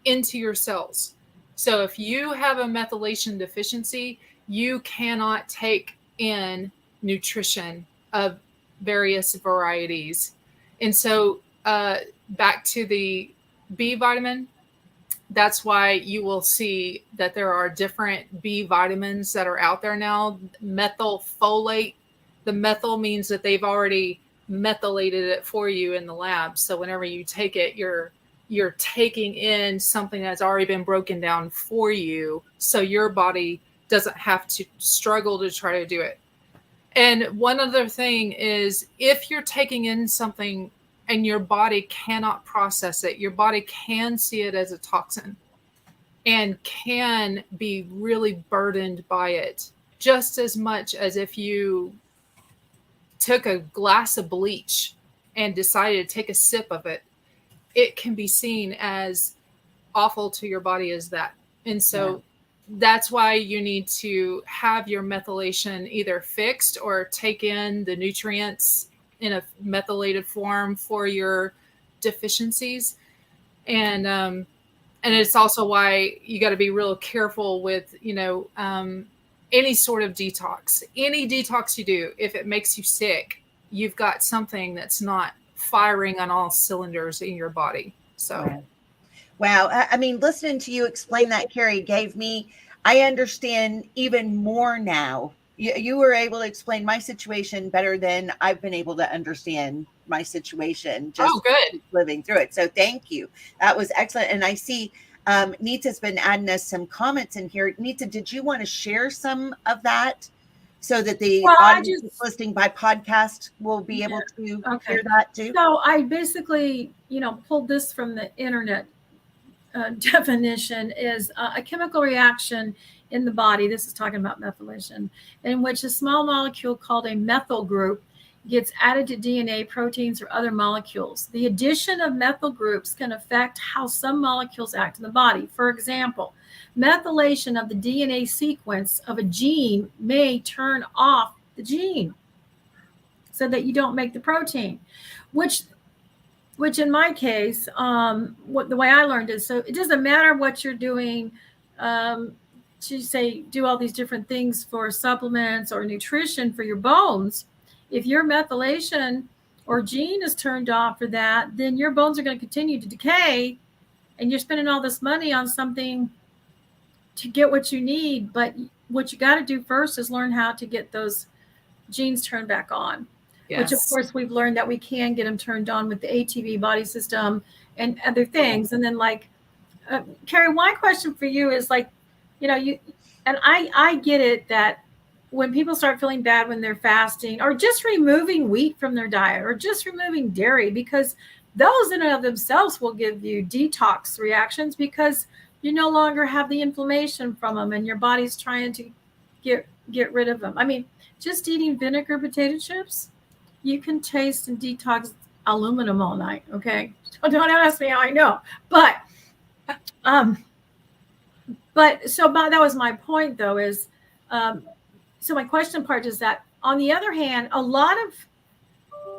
into your cells. So if you have a methylation deficiency, you cannot take in nutrition of various varieties. And so back to the B vitamin, that's why you will see that there are different B vitamins that are out there now. Methylfolate, the methyl means that they've already methylated it for you in the lab. So whenever you take it, you're taking in something that's already been broken down for you, so your body doesn't have to struggle to try to do it. And one other thing is, if you're taking in something and your body cannot process it, your body can see it as a toxin and can be really burdened by it, just as much as if you took a glass of bleach and decided to take a sip of it. It can be seen as awful to your body as that. And so that's why you need to have your methylation either fixed or take in the nutrients in a methylated form for your deficiencies. And And it's also why you got to be real careful with, any sort of detox. Any detox you do, if it makes you sick, you've got something that's not firing on all cylinders in your body. So, Wow. Wow. I mean, listening to you explain that, Carrie, I understand even more now. You were able to explain my situation better than I've been able to understand my situation, just good. living through it. So thank you. That was excellent. And I see Nitza's been adding us some comments in here. Nitza, did you want to share some of that so that the audience listening by podcast will be able to hear that too? So I basically, pulled this from the internet. Definition is a chemical reaction in the body. This is talking about methylation, in which a small molecule called a methyl group gets added to DNA, proteins, or other molecules. The addition of methyl groups can affect how some molecules act in the body. For example, methylation of the DNA sequence of a gene may turn off the gene so that you don't make the protein, which in my case, the way I learned is, so it doesn't matter what you're doing to say, do all these different things for supplements or nutrition for your bones. If your methylation or gene is turned off for that, then your bones are going to continue to decay, and you're spending all this money on something to get what you need. But what you got to do first is learn how to get those genes turned back on. Yes. Which, of course, we've learned that we can get them turned on with the ATV body system and other things. And then, Carrie, my question for you is, I get it that when people start feeling bad when they're fasting, or just removing wheat from their diet, or just removing dairy, because those in and of themselves will give you detox reactions, because you no longer have the inflammation from them and your body's trying to get rid of them. I mean, just eating vinegar potato chips, you can taste and detox aluminum all night. Okay. Don't ask me how I know, but that was my point though, is, so my question part is that, on the other hand, a lot of,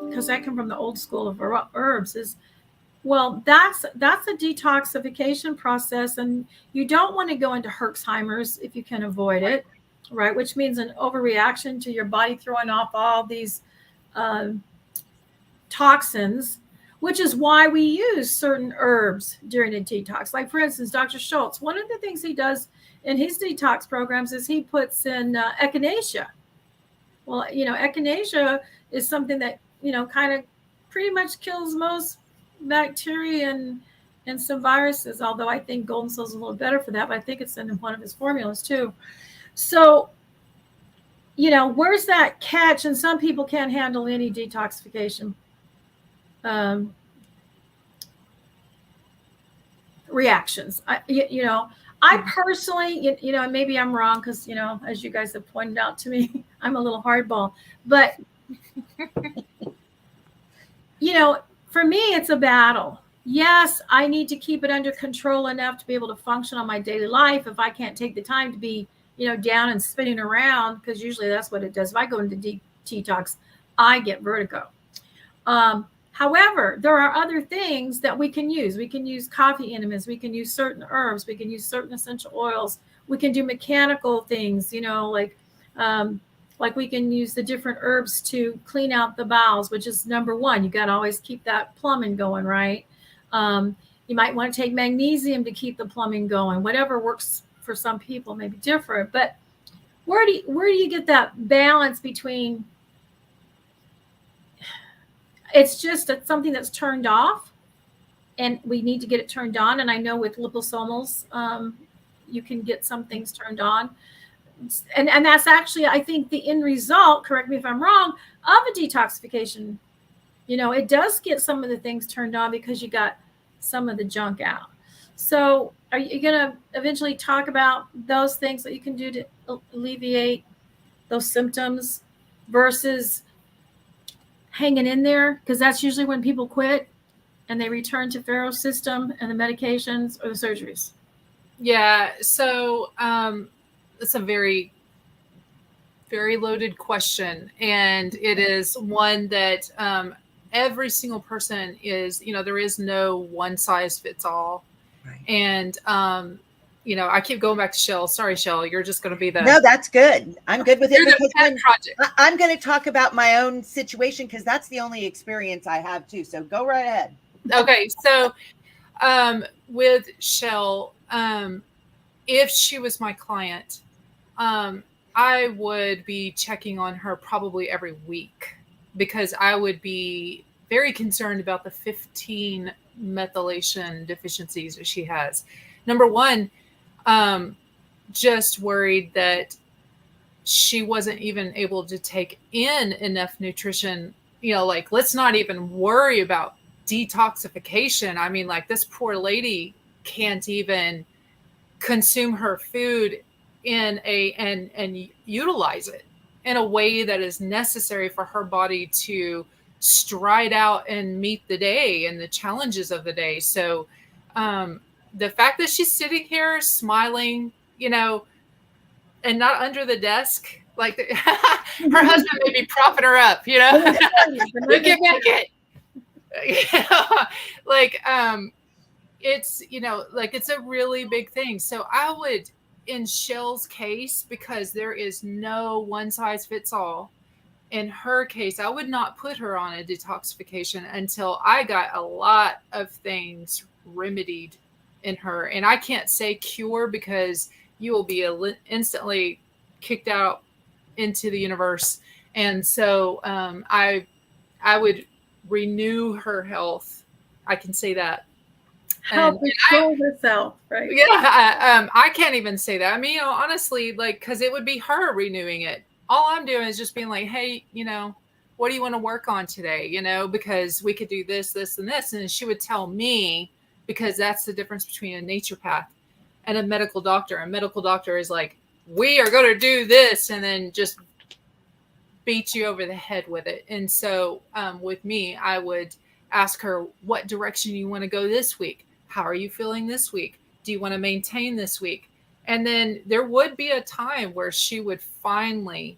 because I come from the old school of herbs, is, well, that's a detoxification process, and you don't want to go into Herxheimer's if you can avoid it, right? Which means an overreaction to your body throwing off all these toxins, which is why we use certain herbs during a detox. Like, for instance, Dr. Schultz, one of the things he does in his detox programs is he puts in echinacea. Well, echinacea is something that, kind of pretty much kills most bacteria and some viruses, although I think golden soul is a little better for that, but I think it's in one of his formulas too. So, where's that catch? And some people can't handle any detoxification reactions. I personally, and maybe I'm wrong, because, as you guys have pointed out to me, I'm a little hardball, but, for me, it's a battle. Yes, I need to keep it under control enough to be able to function on my daily life. If I can't take the time to be, down and spinning around, because usually that's what it does. If I go into detox, I get vertigo. However, there are other things that we can use. We can use coffee enemas. We can use certain herbs. We can use certain essential oils. We can do mechanical things, like we can use the different herbs to clean out the bowels, which is number one. You got to always keep that plumbing going, right? You might want to take magnesium to keep the plumbing going. Whatever works for some people may be different. But where do you get that balance between, it's just something that's turned off and we need to get it turned on? And I know with liposomals, you can get some things turned on. And that's actually, I think, the end result, correct me if I'm wrong, of a detoxification. It does get some of the things turned on because you got some of the junk out. So are you going to eventually talk about those things that you can do to alleviate those symptoms versus hanging in there? Because that's usually when people quit and they return to Pharaoh system and the medications or the surgeries. Yeah. So it's a very, very loaded question. And it is one that every single person is, there is no one size fits all. Right. And, I keep going back to Chelle. Sorry, Chelle, you're just going to be No, that's good. I'm good with it, you're the because pet project. I'm going to talk about my own situation, because that's the only experience I have too. So go right ahead. Okay. So, with Chelle, if she was my client, I would be checking on her probably every week, because I would be very concerned about the 15 methylation deficiencies that she has. Number one, just worried that she wasn't even able to take in enough nutrition. Like, let's not even worry about detoxification. I mean, like, this poor lady can't even consume her food and utilize it in a way that is necessary for her body to stride out and meet the day and the challenges of the day. So the fact that she's sitting here smiling, and not under the desk, like her husband may be propping her up, you get back it. Like it's it's a really big thing. So I would, in Chelle's case, because there is no one size fits all, in her case, I would not put her on a detoxification until I got a lot of things remedied in her. And I can't say cure, because you will be instantly kicked out into the universe. And so I would renew her health. I can say that. Help restore herself, right? Yeah, I can't even say that. I mean, honestly, like, because it would be her renewing it. All I'm doing is just being like, hey, what do you want to work on today? Because we could do this, this, and this. And she would tell me, because that's the difference between a naturopath and a medical doctor. A medical doctor is like, we are going to do this, and then just beat you over the head with it. And so with me, I would ask her, what direction you want to go this week? How are you feeling this week? Do you want to maintain this week? And then there would be a time where she would finally,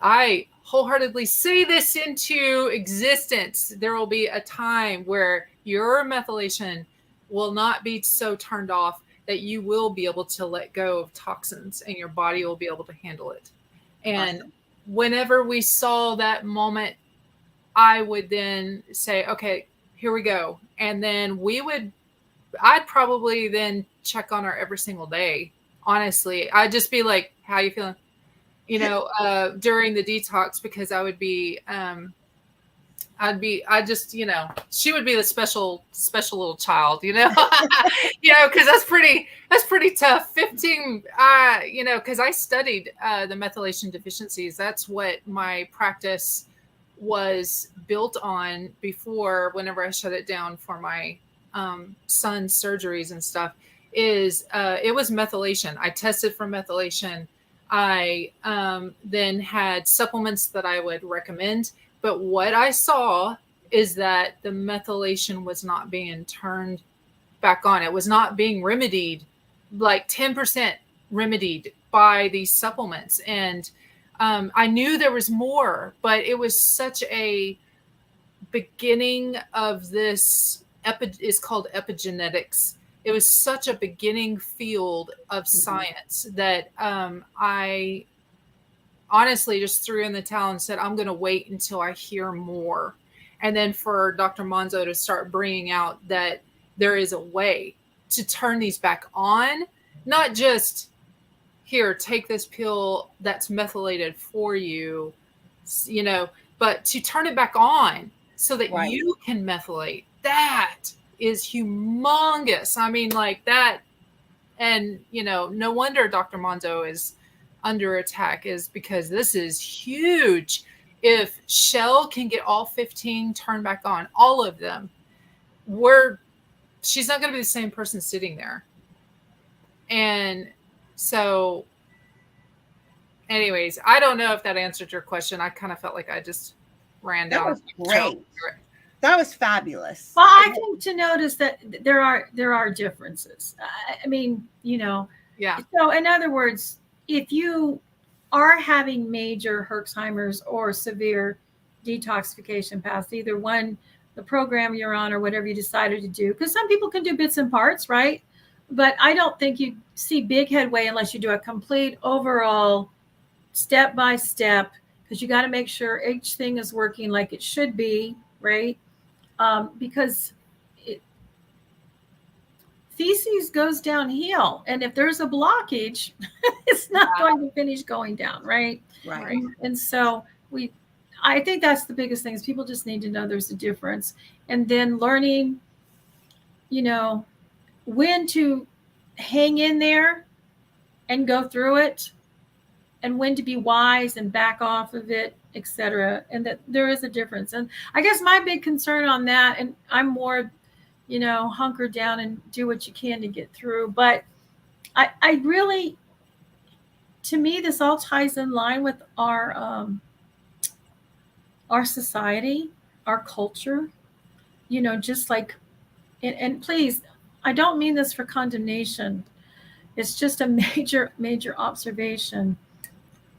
I wholeheartedly say this into existence, there will be a time where your methylation will not be so turned off that you will be able to let go of toxins, and your body will be able to handle it. And awesome. Whenever we saw that moment, I would then say, okay, here we go. And then I'd probably then check on her every single day. Honestly, I'd just be like, how you feeling? During the detox, because I would be, she would be the special little child, because that's pretty tough. 15, because I studied the methylation deficiencies. That's what my practice was built on before, whenever I shut it down for my son's surgeries and stuff, it was methylation. I tested for methylation. I then had supplements that I would recommend. But what I saw is that the methylation was not being turned back on. It was not being remedied, like 10% remedied by these supplements. And I knew there was more, but it was such a beginning of this, it's called epigenetics. It was such a beginning field of science that I honestly just threw in the towel and said, I'm going to wait until I hear more. And then for Dr. Monzo to start bringing out that there is a way to turn these back on, not just here, take this pill that's methylated for you, but to turn it back on so that right. You can methylate. That is humongous. I mean, like that. And, no wonder Dr. Monzo is under attack, is because this is huge. If Chelle can get all 15 turned back on, all of them, she's not going to be the same person sitting there. And so anyways, I don't know if that answered your question. I kind of felt like I just ran down. That was great. That was fabulous. Well, I think to notice that there are differences. I mean, Yeah. So in other words, if you are having major Herxheimer's or severe detoxification paths, either one the program you're on or whatever you decided to do. Because some people can do bits and parts, right? But I don't think you see big headway unless you do a complete overall step by step, because you got to make sure each thing is working like it should be, right? Because feces goes downhill, and if there's a blockage, it's not going to finish going down, right? Right. And so I think that's the biggest thing is people just need to know there's a difference, and then learning, when to hang in there and go through it, and when to be wise and back off of it, etc. And that there is a difference. And I guess my big concern on that, and I'm more, hunker down and do what you can to get through. But I really, to me, this all ties in line with our society, our culture, just like, and please, I don't mean this for condemnation. It's just a major, major observation.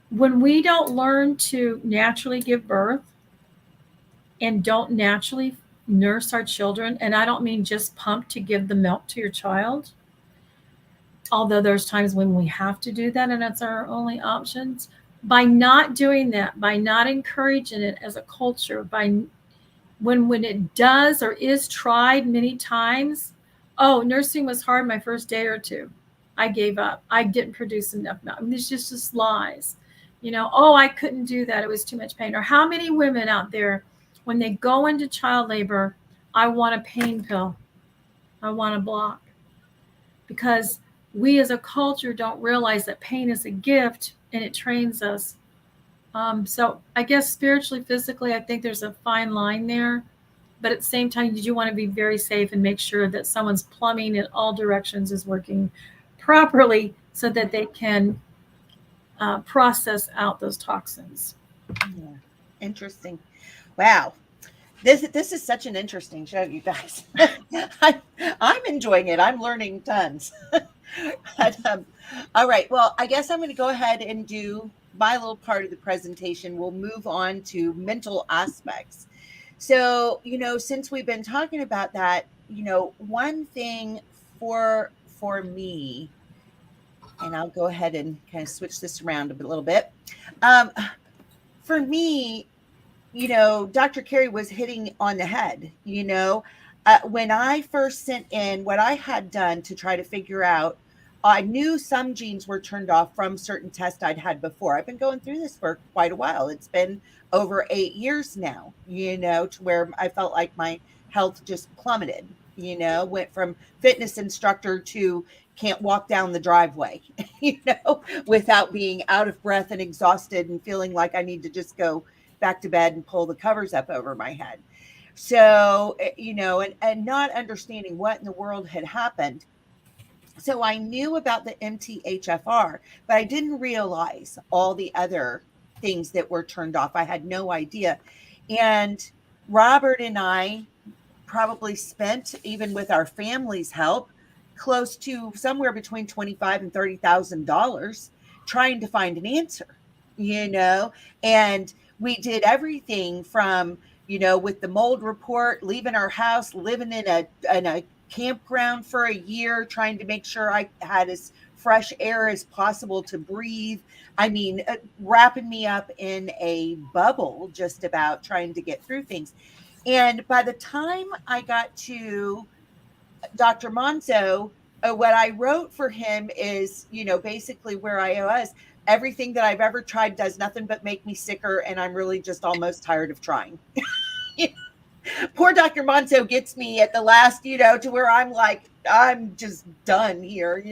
When we don't learn to naturally give birth and don't naturally nurse our children, and I don't mean just pump to give the milk to your child, although there's times when we have to do that and that's our only options, by not doing that, by not encouraging it as a culture, when it does or is tried many times, oh, nursing was hard my first day or two, I gave up, I didn't produce enough milk. I mean, it's just lies. Oh, I couldn't do that, it was too much pain. Or how many women out there, when they go into child labor, I want a pain pill, I want a block, because we as a culture don't realize that pain is a gift and it trains us. So I guess spiritually, physically, I think there's a fine line there. But at the same time, you do want to be very safe and make sure that someone's plumbing in all directions is working properly so that they can process out those toxins. Yeah. Interesting. Wow. This is such an interesting show, you guys. I'm enjoying it. I'm learning tons. But, all right. Well, I guess I'm going to go ahead and do my little part of the presentation. We'll move on to mental aspects. So, since we've been talking about that, one thing for me, and I'll go ahead and kind of switch this around a little bit. For me, Dr. Kerry was hitting on the head. When I first sent in what I had done to try to figure out, I knew some genes were turned off from certain tests I'd had before. I've been going through this for quite a while. It's been over 8 years now, to where I felt like my health just plummeted, went from fitness instructor to can't walk down the driveway, without being out of breath and exhausted and feeling like I need to just go back to bed and pull the covers up over my head. So, and not understanding what in the world had happened. So I knew about the MTHFR, but I didn't realize all the other things that were turned off. I had no idea. And Robert and I probably spent, even with our family's help, close to somewhere between $25,000 and $30,000 trying to find an answer, and we did everything from, with the mold report, leaving our house, living in a campground for a year, trying to make sure I had as fresh air as possible to breathe. I mean, wrapping me up in a bubble, just about trying to get through things. And by the time I got to Dr. Monzo, what I wrote for him is, basically where I was, everything that I've ever tried does nothing but make me sicker. And I'm really just almost tired of trying. Poor Dr. Monzo gets me at the last, to where I'm like, I'm just done here,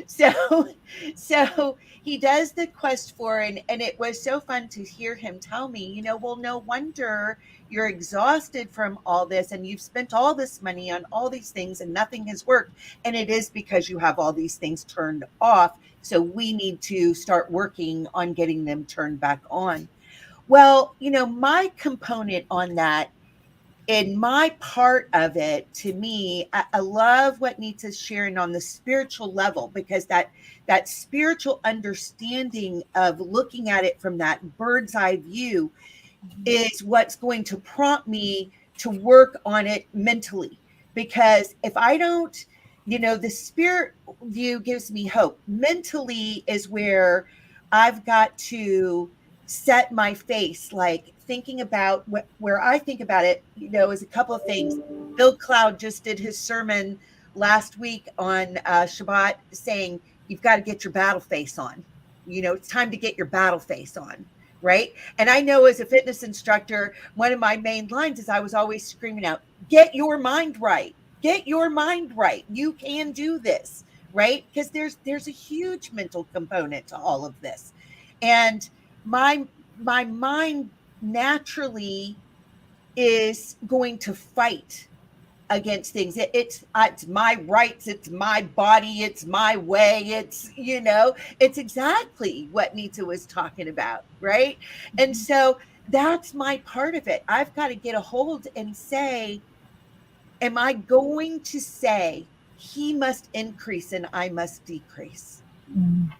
So he does the quest for, and it was so fun to hear him tell me, well, no wonder you're exhausted from all this and you've spent all this money on all these things and nothing has worked. And it is because you have all these things turned off. So we need to start working on getting them turned back on. Well, my component on that, in my part of it, to me, I love what Nitza's sharing on the spiritual level, because that spiritual understanding of looking at it from that bird's eye view is what's going to prompt me to work on it mentally, because if I don't, the spirit view gives me hope. Mentally is where I've got to set my face, like thinking about where I think about it, is a couple of things. Bill Cloud just did his sermon last week on Shabbat, saying you've got to get your battle face on. It's time to get your battle face on, right? And I know as a fitness instructor, one of my main lines is I was always screaming out, get your mind right. Get your mind right. You can do this, right? Because there's a huge mental component to all of this. And my mind naturally is going to fight against things. It's my rights, it's my body, it's my way, it's exactly what Nitza was talking about, right? And so that's my part of it. I've got to get a hold and say, am I going to say he must increase and I must decrease?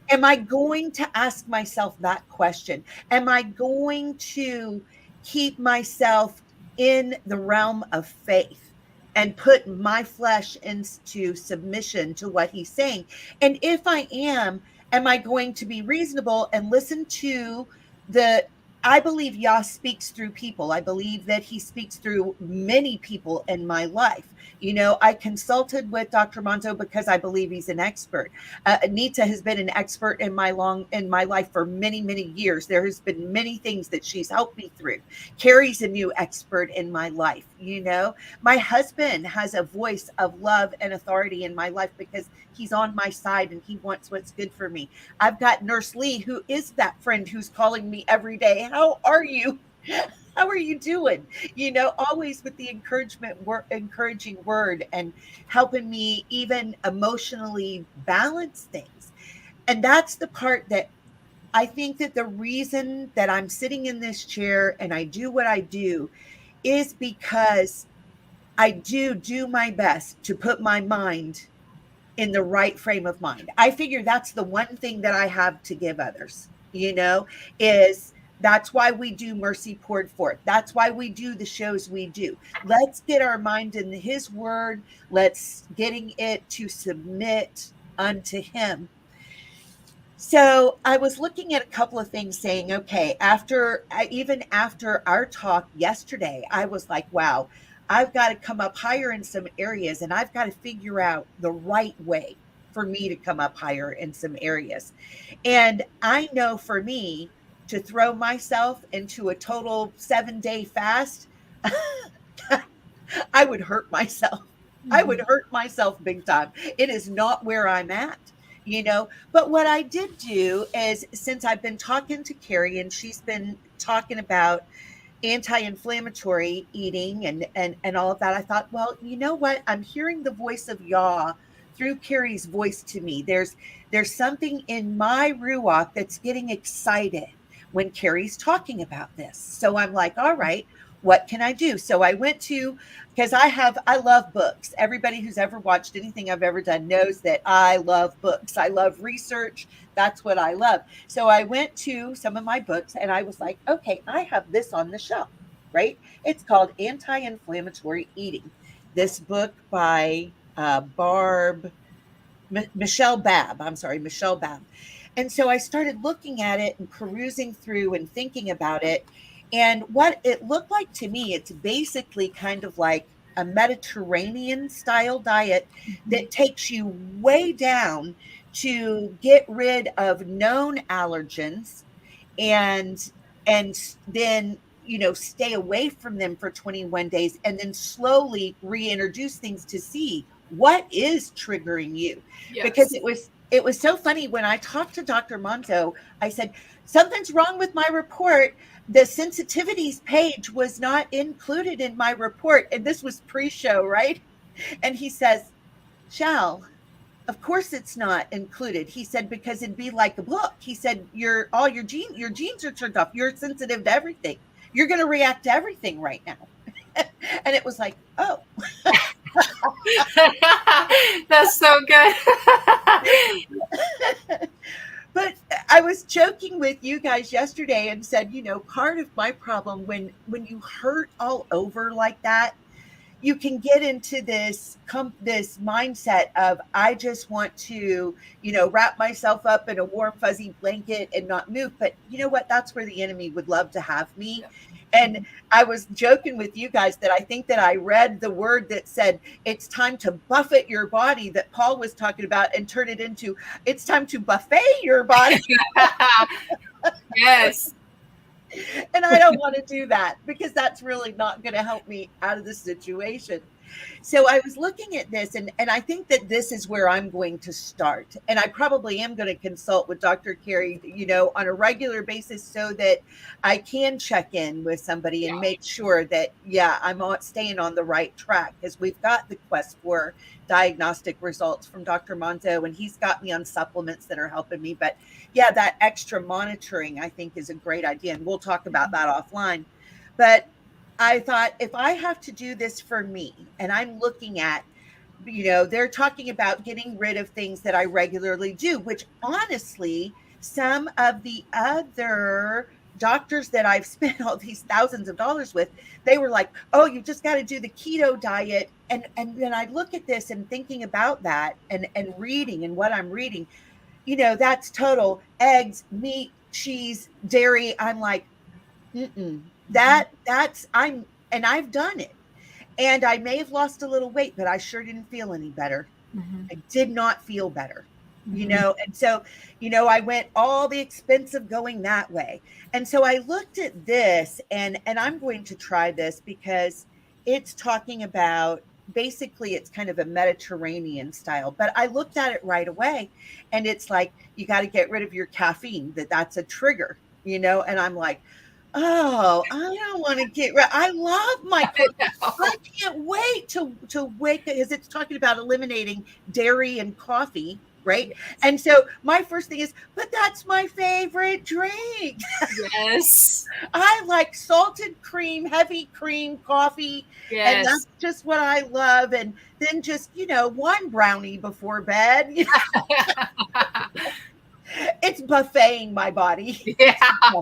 Am I going to ask myself that question? Am I going to keep myself in the realm of faith and put my flesh into submission to what he's saying? And if I am I going to be reasonable and listen to I believe Yah speaks through people. I believe that he speaks through many people in my life. I consulted with Dr. Monzo because I believe he's an expert. Nitza has been an expert in my life for many, many years. There has been many things that she's helped me through. Carrie's a new expert in my life. My husband has a voice of love and authority in my life because he's on my side and he wants what's good for me. I've got Nurse Lee, who is that friend who's calling me every day. How are you? How are you doing? Always with the encouraging word and helping me even emotionally balance things. And that's the part that I think that the reason that I'm sitting in this chair and I do what I do is because I do my best to put my mind in the right frame of mind. I figure that's the one thing that I have to give others, is that's why we do Mercy Poured Forth. That's why we do the shows we do. Let's get our mind in his word. Let's getting it to submit unto him. So I was looking at a couple of things saying, okay, even after our talk yesterday, I was like, wow, I've got to come up higher in some areas and I've got to figure out the right way for me to come up higher in some areas. And I know for me to throw myself into a total 7-day fast, I would hurt myself. I would hurt myself big time. It is not where I'm at. But what I did do is, since I've been talking to Carrie and she's been talking about anti-inflammatory eating and all of that, I thought, well, you know what? I'm hearing the voice of Yah through Carrie's voice to me. There's something in my ruach that's getting excited when Carrie's talking about this. So I'm like, all right, what can I do? So I went to, because I love books. Everybody who's ever watched anything I've ever done knows that I love books. I love research. That's what I love. So I went to some of my books and I was like, okay, I have this on the shelf, right? It's called Anti-Inflammatory Eating. This book by Michelle Babb. And so I started looking at it and perusing through and thinking about it. And what it looked like to me, it's basically kind of like a Mediterranean style diet that takes you way down to get rid of known allergens and then stay away from them for 21 days and then slowly reintroduce things to see what is triggering you. Yes. Because it was so funny when I talked to Dr. Monzo, I said, something's wrong with my report. The sensitivities page was not included in my report. And this was pre-show, right? And he says, Chelle, of course it's not included. He said, because it'd be like a book. He said, your genes are turned off. You're sensitive to everything. You're going to react to everything right now. And it was like, oh. That's so good. But I was joking with you guys yesterday and said, part of my problem when you hurt all over like that, you can get into this mindset of I just want to, wrap myself up in a warm fuzzy blanket and not move. But you know what? That's where the enemy would love to have me. Yeah. And I was joking with you guys that I think that I read the word that said it's time to buffet your body that Paul was talking about and turn it into it's time to buffet your body. Yes. And I don't want to do that because that's really not going to help me out of the situation. So I was looking at this, and I think that this is where I'm going to start. And I probably am going to consult with Dr. Carrie, on a regular basis so that I can check in with somebody and make sure that, I'm staying on the right track, because we've got the quest for diagnostic results from Dr. Monzo, and he's got me on supplements that are helping me. But that extra monitoring, I think, is a great idea. And we'll talk about that offline. But I thought, if I have to do this for me, and I'm looking at, they're talking about getting rid of things that I regularly do, which honestly, some of the other doctors that I've spent all these thousands of dollars with, they were like, oh, you just got to do the keto diet. And then I look at this and thinking about that and reading and what I'm reading, that's total eggs, meat, cheese, dairy. I'm like, I've done it, and I may have lost a little weight, but I sure didn't feel any better. I did not feel better, and so, I went all the expense of going that way. And so I looked at this, and I'm going to try this because it's talking about, basically it's kind of a Mediterranean style, but I looked at it right away, and it's like, you got to get rid of your caffeine, that's a trigger, and I'm like, oh, I don't want to get rid. I love my coffee. I can't wait to wake, because it's talking about eliminating dairy and coffee, right? And so my first thing is, but that's my favorite drink. Yes. I like salted cream, heavy cream coffee. Yes. And that's just what I love. And then just, one brownie before bed. It's buffeting my body. Yeah.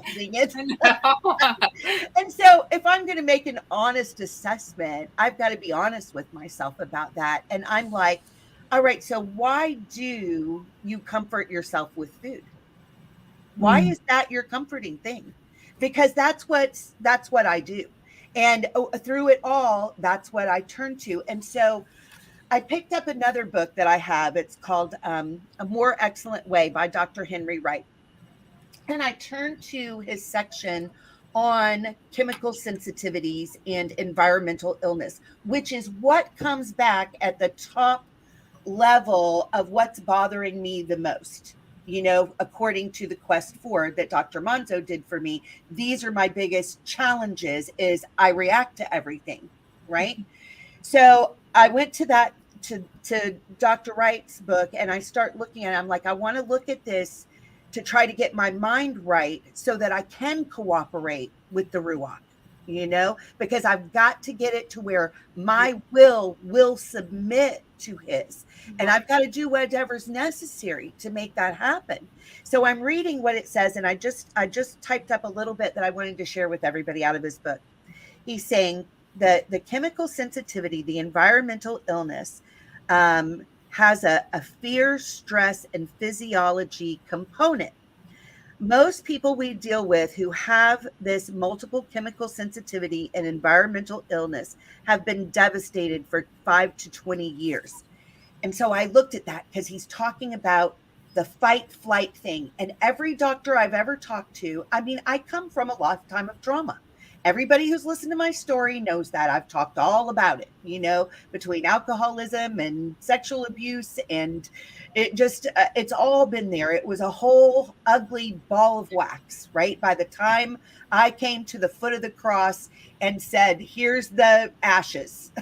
It. And so if I'm going to make an honest assessment, I've got to be honest with myself about that. And I'm like, all right, so why do you comfort yourself with food? Why is that your comforting thing? Because that's what I do. And through it all, that's what I turn to. And so I picked up another book that I have. It's called A More Excellent Way by Dr. Henry Wright. And I turned to his section on chemical sensitivities and environmental illness, which is what comes back at the top level of what's bothering me the most. According to the Quest 4 that Dr. Monzo did for me, these are my biggest challenges, is I react to everything, right? So I went to that, to Dr. Wright's book, and I start looking at it. I'm like, I want to look at this to try to get my mind right so that I can cooperate with the Ruach, because I've got to get it to where my will submit to his, and I've got to do whatever's necessary to make that happen. So I'm reading what it says, and I just typed up a little bit that I wanted to share with everybody out of his book. He's saying that the chemical sensitivity, the environmental illness, has a fear, stress, and physiology component. Most people we deal with who have this multiple chemical sensitivity and environmental illness have been devastated for 5 to 20 years. And so I looked at that because he's talking about the fight flight thing. And every doctor I've ever talked to, I come from a lifetime of trauma. Everybody who's listened to my story knows that. I've talked all about it, between alcoholism and sexual abuse, and it just, it's all been there. It was a whole ugly ball of wax, right? By the time I came to the foot of the cross and said, here's the ashes,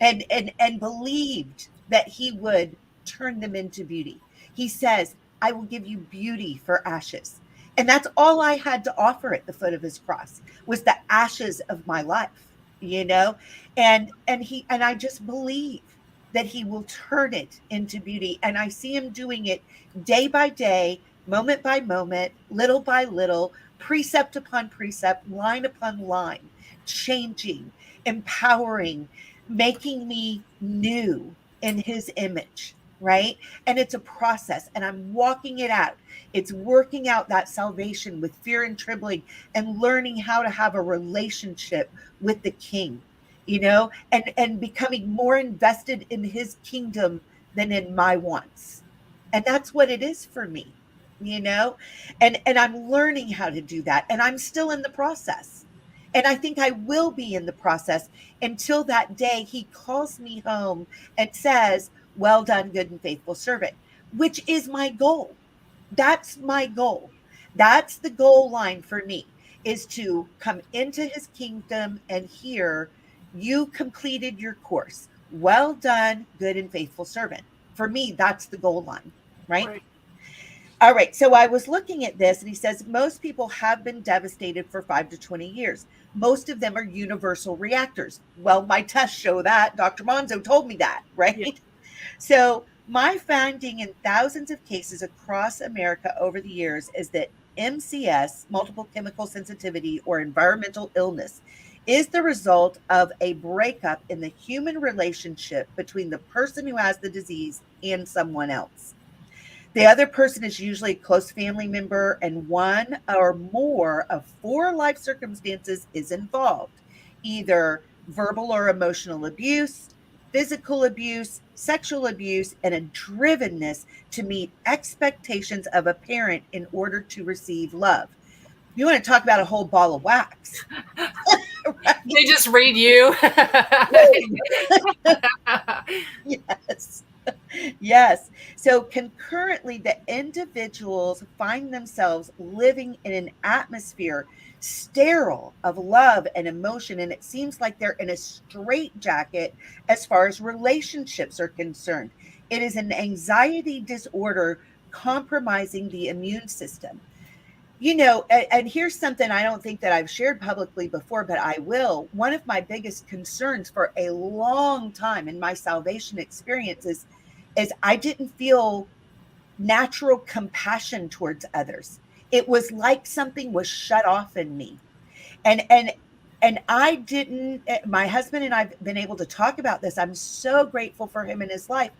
and believed that he would turn them into beauty. He says, I will give you beauty for ashes. And that's all I had to offer at the foot of his cross, was the ashes of my life, and I just believe that he will turn it into beauty. And I see him doing it day by day, moment by moment, little by little, precept upon precept, line upon line, changing, empowering, making me new in his image, right? And it's a process, and I'm walking it out. It's working out that salvation with fear and trembling and learning how to have a relationship with the king, and becoming more invested in his kingdom than in my wants. And that's what it is for me, you know and I'm learning how to do that, and I'm still in the process, and I think I will be in the process until that day he calls me home and says, well done, good and faithful servant, which is my goal. That's my goal. That's the goal line for me, is to come into his kingdom and hear, you completed your course, well done, good and faithful servant. For me, that's the goal line, right? Right. All right. So I was looking at this, and he says most people have been devastated for 5 to 20 years. Most of them are universal reactors. Well, my tests show that. Dr. Monzo told me that, right? Yeah. So my finding in thousands of cases across America over the years is that MCS, multiple chemical sensitivity or environmental illness, is the result of a breakup in the human relationship between the person who has the disease and someone else. The other person is usually a close family member, and one or more of four life circumstances is involved, either verbal or emotional abuse, physical abuse, sexual abuse, and a drivenness to meet expectations of a parent in order to receive love. You want to talk about a whole ball of wax, right? They just read you. Yes. Yes. So concurrently, the individuals find themselves living in an atmosphere sterile of love and emotion. And it seems like they're in a straitjacket as far as relationships are concerned. It is an anxiety disorder compromising the immune system. And here's something I don't think that I've shared publicly before, but I will. One of my biggest concerns for a long time in my salvation experiences is I didn't feel natural compassion towards others. It was like something was shut off in me. And I didn't, my husband and I've been able to talk about this. I'm so grateful for him in his life.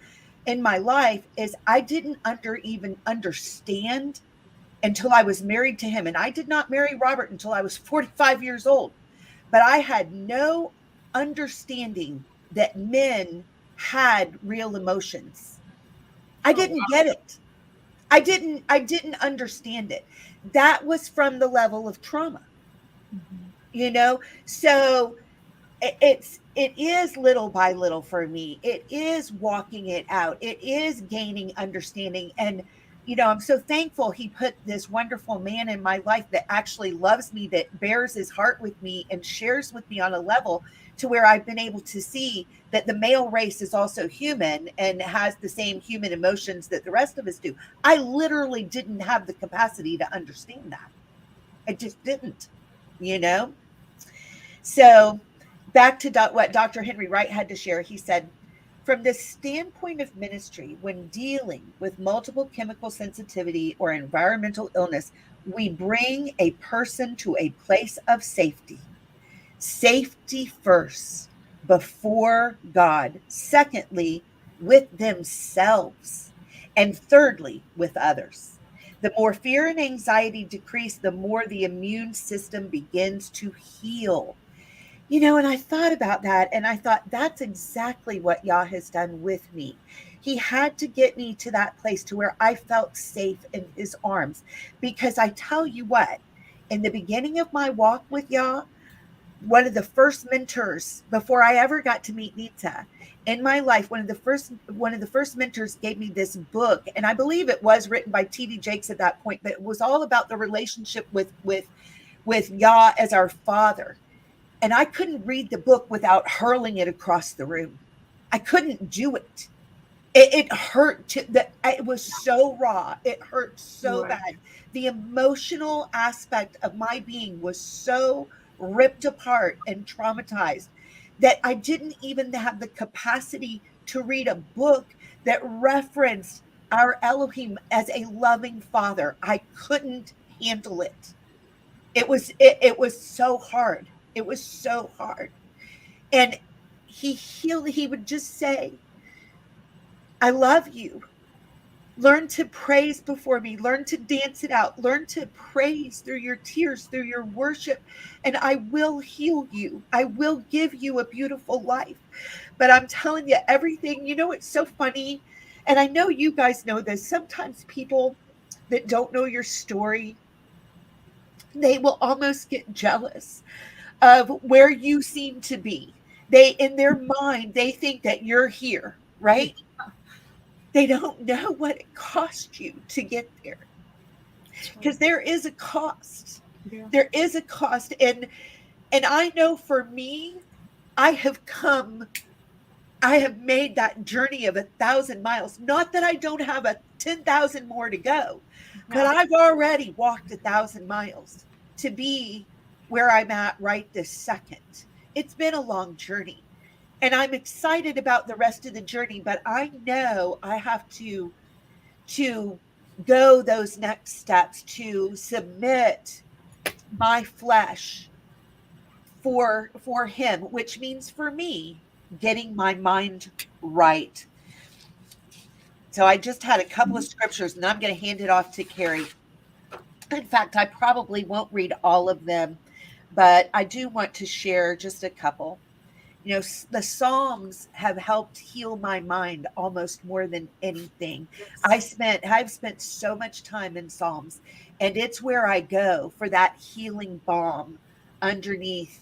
In my life, is I didn't even understand until I was married to him. And I did not marry Robert until I was 45 years old. But I had no understanding that men had real emotions. I didn't get it. I didn't understand it. That was from the level of trauma, you know? So it is little by little for me. It is walking it out. It is gaining understanding. And I'm so thankful he put this wonderful man in my life that actually loves me, that bears his heart with me and shares with me on a level to where I've been able to see that the male race is also human and has the same human emotions that the rest of us do. I literally didn't have the capacity to understand that. I just didn't, you know? So back to what Dr. Henry Wright had to share. He said, from the standpoint of ministry, when dealing with multiple chemical sensitivity or environmental illness, we bring a person to a place of safety. Safety first, before God. Secondly, with themselves. And thirdly, with others. The more fear and anxiety decrease, the more the immune system begins to heal. And I thought about that, and I thought that's exactly what Yah has done with me. He had to get me to that place to where I felt safe in his arms. Because I tell you what, in the beginning of my walk with Yah, one of the first mentors, before I ever got to meet Nitza in my life, one of the first mentors gave me this book, and I believe it was written by T.D. Jakes at that point, but it was all about the relationship with Yah as our Father. And I couldn't read the book without hurling it across the room. I couldn't do it. It hurt. It was so raw. It hurt so Right. bad. The emotional aspect of my being was so ripped apart and traumatized that I didn't even have the capacity to read a book that referenced our Elohim as a loving father. I couldn't handle it. It was so hard. It was so hard. And he would just say, I love you. Learn to praise before me. Learn to dance it out. Learn to praise through your tears, through your worship, and I will heal you. I will give you a beautiful life. But I'm telling you, everything, it's so funny. And I know you guys know this. Sometimes people that don't know your story, they will almost get jealous of where you seem to be. They, in their mind, they think that you're here, right? They don't know what it cost you to get there, because there is a cost. Yeah. There is a cost. And I know for me, I have made that journey of 1,000 miles. Not that I don't have a 10,000 more to go, but No. I've already walked 1,000 miles to be where I'm at right this second. It's been a long journey, and I'm excited about the rest of the journey, but I know I have to go those next steps, to submit my flesh for him, which means for me getting my mind right. So I just had a couple of scriptures, and I'm going to hand it off to Carrie. In fact, I probably won't read all of them, but I do want to share just a couple. The Psalms have helped heal my mind almost more than anything. I've spent so much time in Psalms, and it's where I go for that healing balm underneath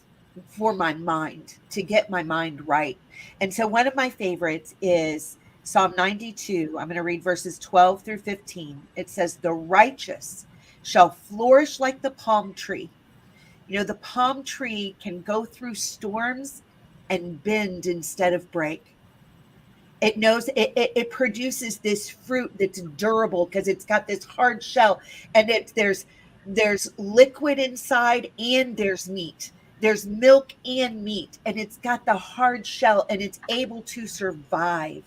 for my mind, to get my mind right. And so one of my favorites is Psalm 92. I'm going to read verses 12 through 15. It says, "The righteous shall flourish like the palm tree." The palm tree can go through storms and bend instead of break. It knows it produces this fruit that's durable because it's got this hard shell, and there's liquid inside, and there's meat. There's milk and meat, and it's got the hard shell, and it's able to survive.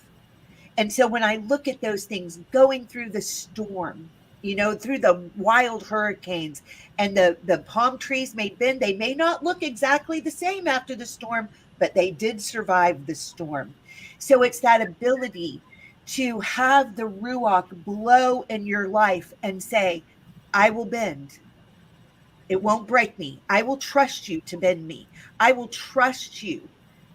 And so when I look at those things going through the storm, through the wild hurricanes, and the palm trees may bend, they may not look exactly the same after the storm, but they did survive the storm. So it's that ability to have the Ruach blow in your life and say, I will bend. It won't break me. I will trust you to bend me. I will trust you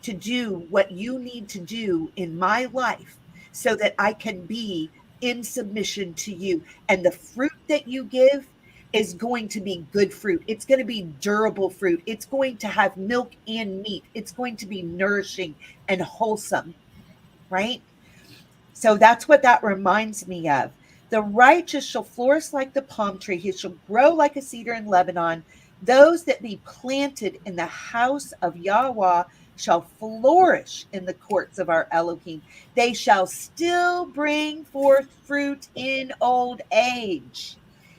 to do what you need to do in my life so that I can be in submission to you. And the fruit that you give is going to be good fruit. It's going to be durable fruit. It's going to have milk and meat. It's going to be nourishing and wholesome, right? So that's what that reminds me of. The righteous shall flourish like the palm tree. He shall grow like a cedar in Lebanon. Those that be planted in the house of Yahweh shall flourish in the courts of our Elohim. They shall still bring forth fruit in old age.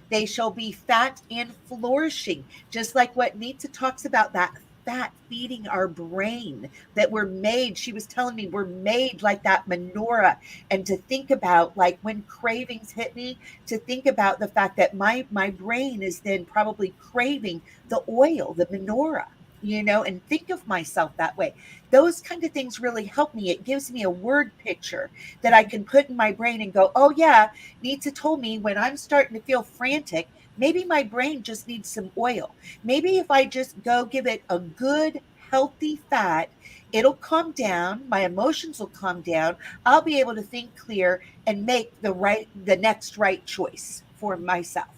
They shall be fat and flourishing, just like what Nitza talks about, that fat feeding our brain, that we're made. She was telling me we're made like that menorah. And to think about, like, when cravings hit me, to think about the fact that my brain is then probably craving the oil, the menorah, and think of myself that way. Those kind of things really help me. It gives me a word picture that I can put in my brain and go, oh yeah, Nitza told me when I'm starting to feel frantic, maybe my brain just needs some oil. Maybe if I just go give it a good, healthy fat, it'll calm down. My emotions will calm down. I'll be able to think clear and make the next right choice for myself,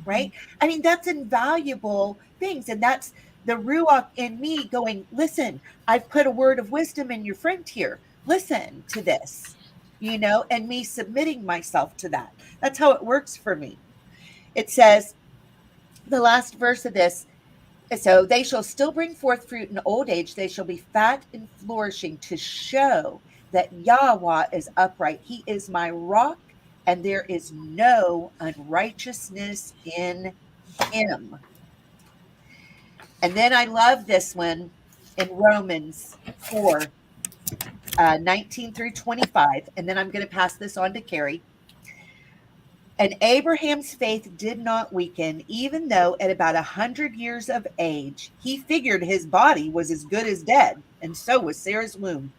right? I mean, that's invaluable things. And that's the Ruach in me going, listen, I've put a word of wisdom in your friend here. Listen to this, and me submitting myself to that. That's how it works for me. It says, the last verse of this, so they shall still bring forth fruit in old age. They shall be fat and flourishing, to show that Yahweh is upright. He is my rock, and there is no unrighteousness in him. And then I love this one in Romans 4, 19 through 25. And then I'm going to pass this on to Carrie. And Abraham's faith did not weaken, even though at about 100 years of age, he figured his body was as good as dead, and so was Sarah's womb.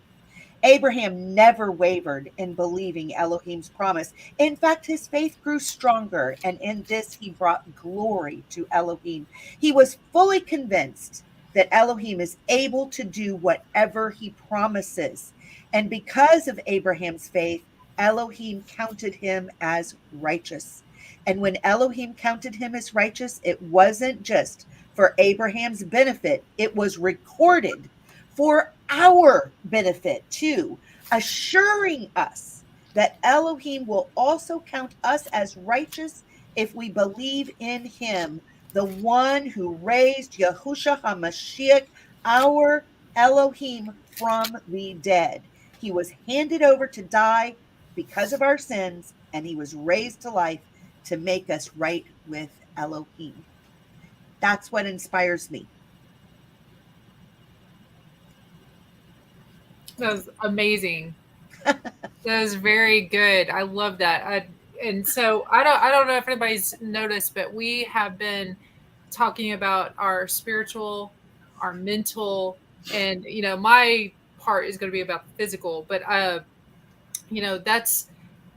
Abraham never wavered in believing Elohim's promise. In fact, his faith grew stronger, and in this he brought glory to Elohim. He was fully convinced that Elohim is able to do whatever he promises. And because of Abraham's faith, Elohim counted him as righteous. And when Elohim counted him as righteous, it wasn't just for Abraham's benefit, it was recorded for our benefit too, assuring us that Elohim will also count us as righteous if we believe in him, the one who raised Yahushua HaMashiach, our Elohim, from the dead. He was handed over to die because of our sins, and he was raised to life to make us right with Elohim. That's what inspires me. That was amazing. That was very good. I love that. And so I don't know if anybody's noticed, but we have been talking about our spiritual, our mental, and my part is going to be about the physical. But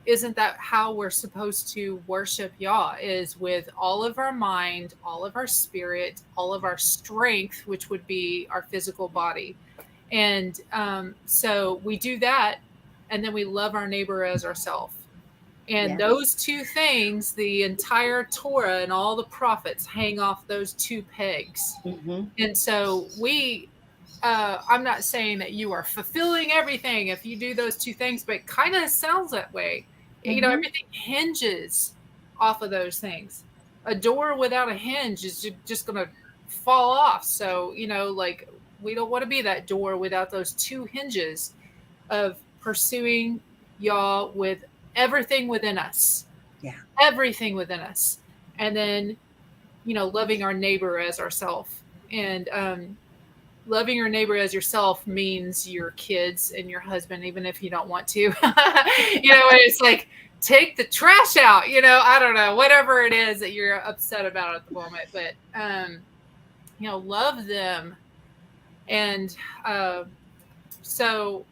isn't that how we're supposed to worship Yah? Is with all of our mind, all of our spirit, all of our strength, which would be our physical body. And so we do that, and then we love our neighbor as ourselves. And those two things, the entire Torah and all the prophets hang off those two pegs. Mm-hmm. And so I'm not saying that you are fulfilling everything if you do those two things, but it kind of sounds that way. Mm-hmm. Everything hinges off of those things. A door without a hinge is just going to fall off. So, we don't want to be that door without those two hinges of pursuing Yah with everything within us. Yeah. Everything within us. And then, loving our neighbor as ourselves. And loving your neighbor as yourself means your kids and your husband, even if you don't want to. It's like, take the trash out. I don't know, whatever it is that you're upset about at the moment. But, love them. And so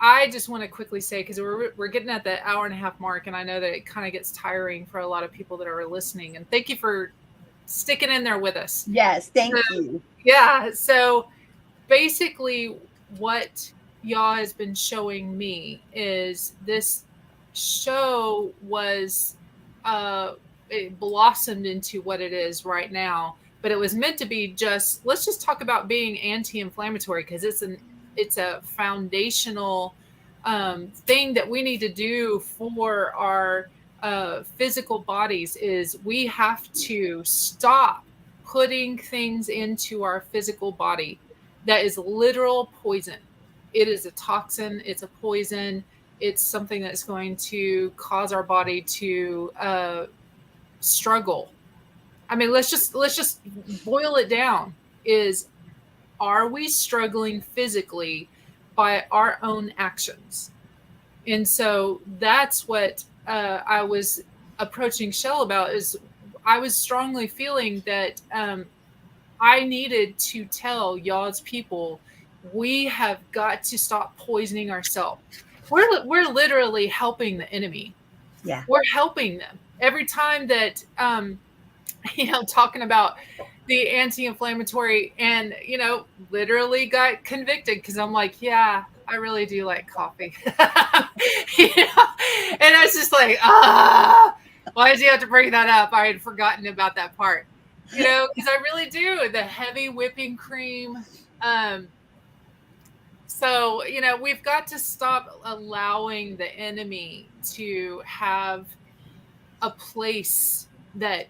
I just want to quickly say, because we're getting at the hour and a half mark, and I know that it kind of gets tiring for a lot of people that are listening. And thank you for sticking in there with us. Yes, thank you. Yeah. So basically, what Yah has been showing me is this show was it blossomed into what it is right now. But it was meant to be let's just talk about being anti-inflammatory, because it's a foundational thing that we need to do for our physical bodies. Is we have to stop putting things into our physical body that is literal poison. It is a toxin. It's a poison. It's something that's going to cause our body to struggle. I mean, let's just boil it down. Are we struggling physically by our own actions? And so that's what I was approaching Chelle about. Is I was strongly feeling that I needed to tell Yah's people, we have got to stop poisoning ourselves. We're literally helping the enemy. Yeah, we're helping them every time that. Talking about the anti-inflammatory, and literally got convicted because I'm like, yeah, I really do like coffee. And I was just like, why did you have to bring that up? I had forgotten about that part, because I really do. The heavy whipping cream. So, we've got to stop allowing the enemy to have a place that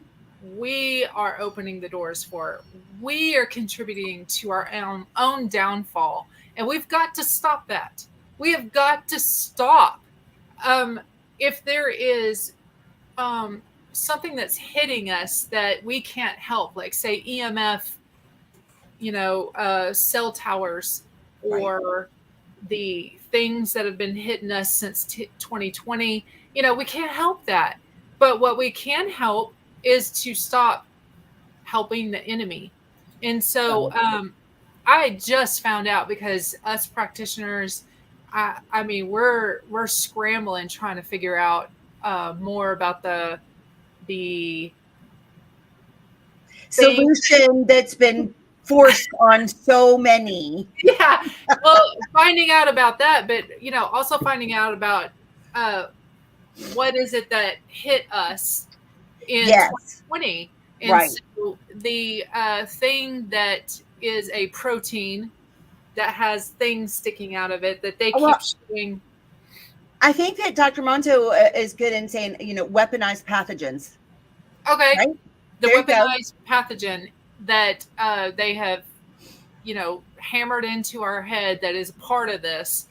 we are opening the doors for. We are contributing to our own downfall, and we've got to stop that. We have got to stop. If there is something that's hitting us that we can't help, like say EMF, cell towers, or the things that have been hitting us since 2020, we can't help that. But what we can help is to stop helping the enemy. And so I just found out, because us practitioners, I mean, we're scrambling trying to figure out more about the thing. Solution that's been forced on so many. Yeah. Well, finding out about that, but also finding out about what is it that hit us in Yes. 2020. And Right. so the thing that is a protein that has things sticking out of it that they keep showing. I think that Dr. Monto is good in saying, weaponized pathogens. Okay. Right? The There you go. weaponized pathogen that they have, hammered into our head that is part of this.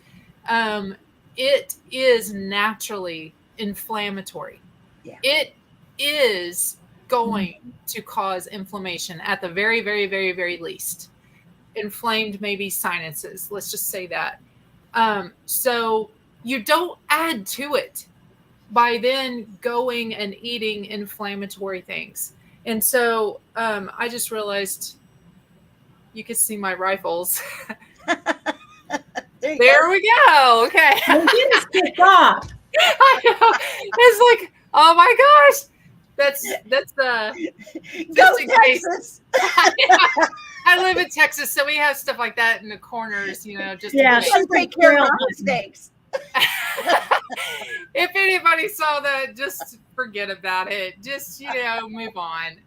It is naturally inflammatory. Yeah. It is going to cause inflammation at the very, very, very, very least. Inflamed, maybe sinuses. Let's just say that. So you don't add to it by then going and eating inflammatory things. And so I just realized you could see my rifles. There we go. Okay. Kicked off. I know. It's like, oh my gosh. That's the Go Texas. I live in Texas, so we have stuff like that in the corners, just to take care of our mistakes. If anybody saw that, just forget about it. Just move on.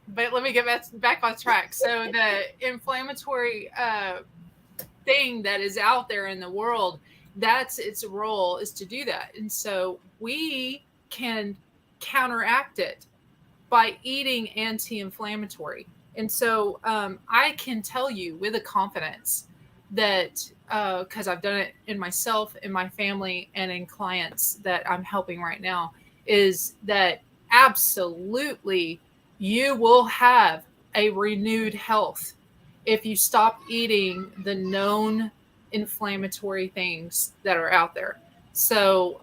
But let me get back on track. So the inflammatory thing that is out there in the world, that's its role, is to do that. And so we can counteract it by eating anti-inflammatory. And so I can tell you with a confidence that, because I've done it in myself, in my family, and in clients that I'm helping right now, is that absolutely you will have a renewed health if you stop eating the known inflammatory things that are out there. So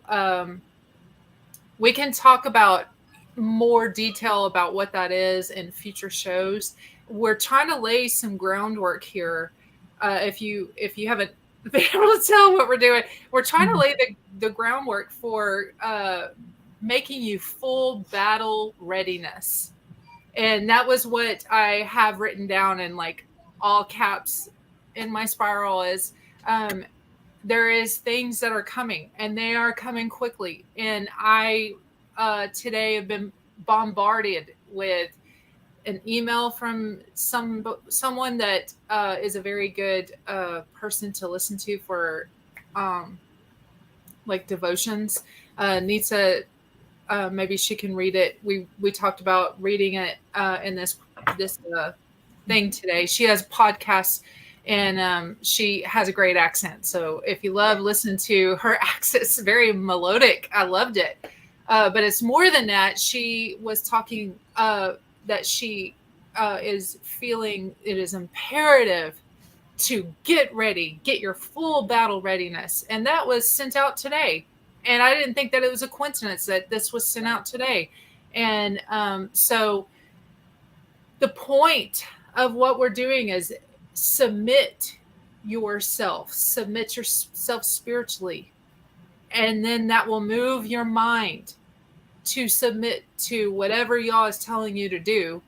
we can talk about more detail about what that is in future shows. We're trying to lay some groundwork here. If you haven't been able to tell what we're doing, we're trying to lay the groundwork for making you full battle readiness. And that was what I have written down in like all caps in my spiral is there is things that are coming, and they are coming quickly. And I today have been bombarded with an email from someone that is a very good person to listen to for like devotions. Nitza, maybe she can read it. We talked about reading it in this thing today. She has podcasts, and she has a great accent. So if you love listening to her accent, it's very melodic. I loved it. But it's more than that. She was talking that she is feeling it is imperative to get ready, get your full battle readiness. And that was sent out today. And I didn't think that it was a coincidence that this was sent out today. And so the point of what we're doing is submit yourself spiritually. And then that will move your mind to submit to whatever y'all is telling you to do,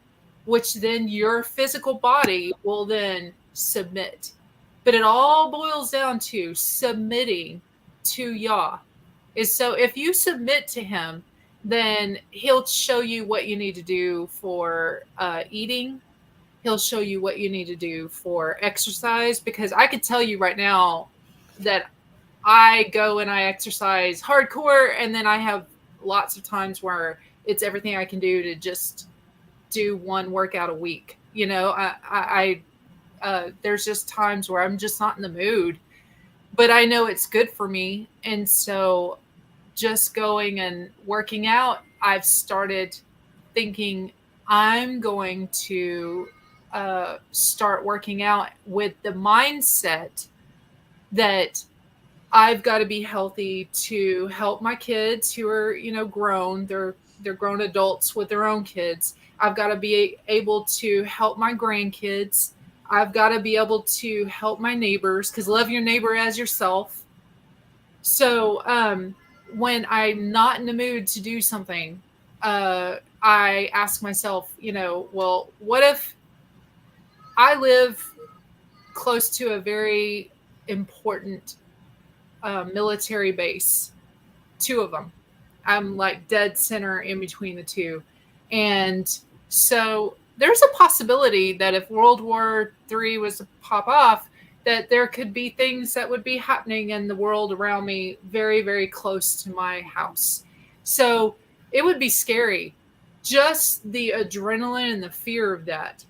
which then your physical body will then submit. But it all boils down to submitting to Yah. Is so if you submit to him, then he'll show you what you need to do for eating. He'll show you what you need to do for exercise, because I can tell you right now that I go and I exercise hardcore, and then I have lots of times where it's everything I can do to just do one workout a week. I there's just times where I'm just not in the mood, but I know it's good for me. And so just going and working out, I've started thinking I'm going to start working out with the mindset that I've got to be healthy to help my kids who are, grown. They're grown adults with their own kids. I've got to be able to help my grandkids. I've got to be able to help my neighbors, because love your neighbor as yourself. So when I'm not in the mood to do something, I ask myself, well, what if I live close to a very important military base, 2 of them. I'm like dead center in between the 2. And so there's a possibility that if World War III was to pop off, that there could be things that would be happening in the world around me very, very close to my house. So it would be scary. Just the adrenaline and the fear of that.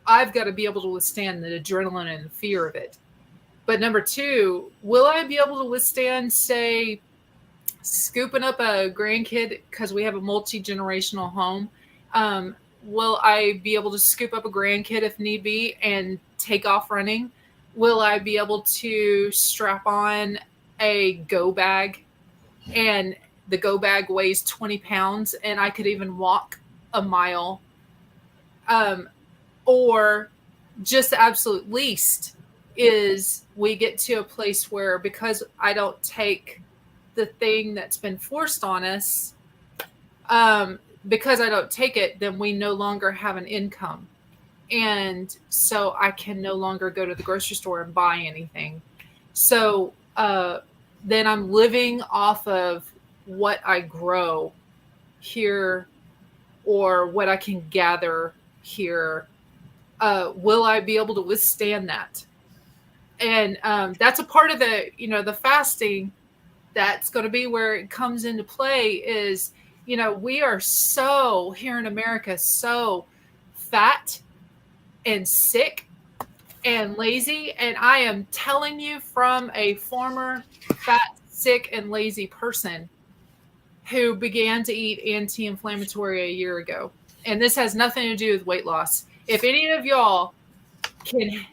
I've got to be able to withstand the adrenaline and the fear of it. But number 2, will I be able to withstand, say, scooping up a grandkid, because we have a multi-generational home? Will I be able to scoop up a grandkid if need be and take off running? Will I be able to strap on a go bag, and the go bag weighs 20 pounds and I could even walk a mile? Or just the absolute least is we get to a place where, because I don't take the thing that's been forced on us, because I don't take it, then we no longer have an income. And so I can no longer go to the grocery store and buy anything. So then I'm living off of what I grow here or what I can gather here. Will I be able to withstand that? And that's a part of the fasting. That's going to be where it comes into play is, we are so, here in America, so fat and sick and lazy. And I am telling you from a former fat, sick, and lazy person who began to eat anti-inflammatory a year ago. And this has nothing to do with weight loss. If any of y'all can,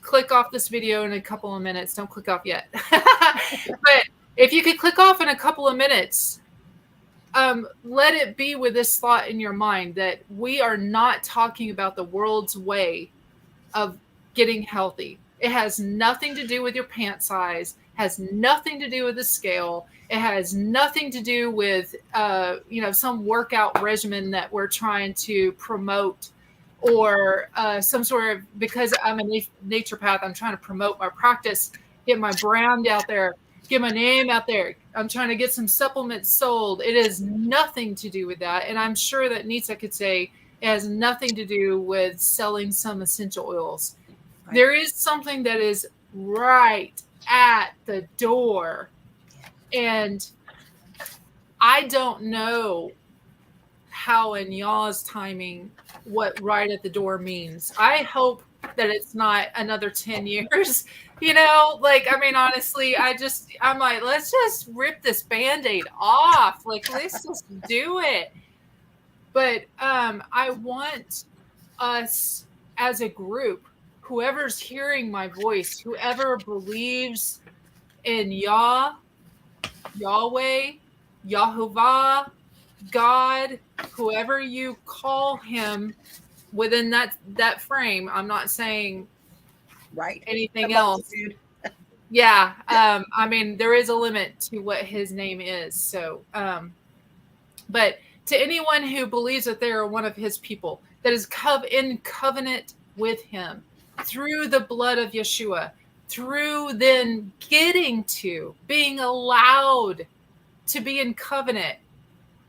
click off this video in a couple of minutes, don't click off yet. But if you could click off in a couple of minutes, let it be with this thought in your mind that we are not talking about the world's way of getting healthy. It has nothing to do with your pant size, has nothing to do with the scale. It has nothing to do with, some workout regimen that we're trying to promote, or some sort of, because I'm a naturopath, I'm trying to promote my practice, get my brand out there, get my name out there. I'm trying to get some supplements sold. It has nothing to do with that. And I'm sure that Nitza could say it has nothing to do with selling some essential oils. Right. There is something that is right at the door. And I don't know how in y'all's timing what right at the door means. I hope that it's not another 10 years, honestly, I'm like, let's just rip this Band-Aid off. Like, let's just do it. But I want us as a group, whoever's hearing my voice, whoever believes in Yah, Yahweh, Yahovah, God, whoever you call him within that frame. I'm not saying right anything else. Yeah. There is a limit to what his name is. So, but to anyone who believes that they are one of his people, that is in covenant with him through the blood of Yeshua, through then being allowed to be in covenant,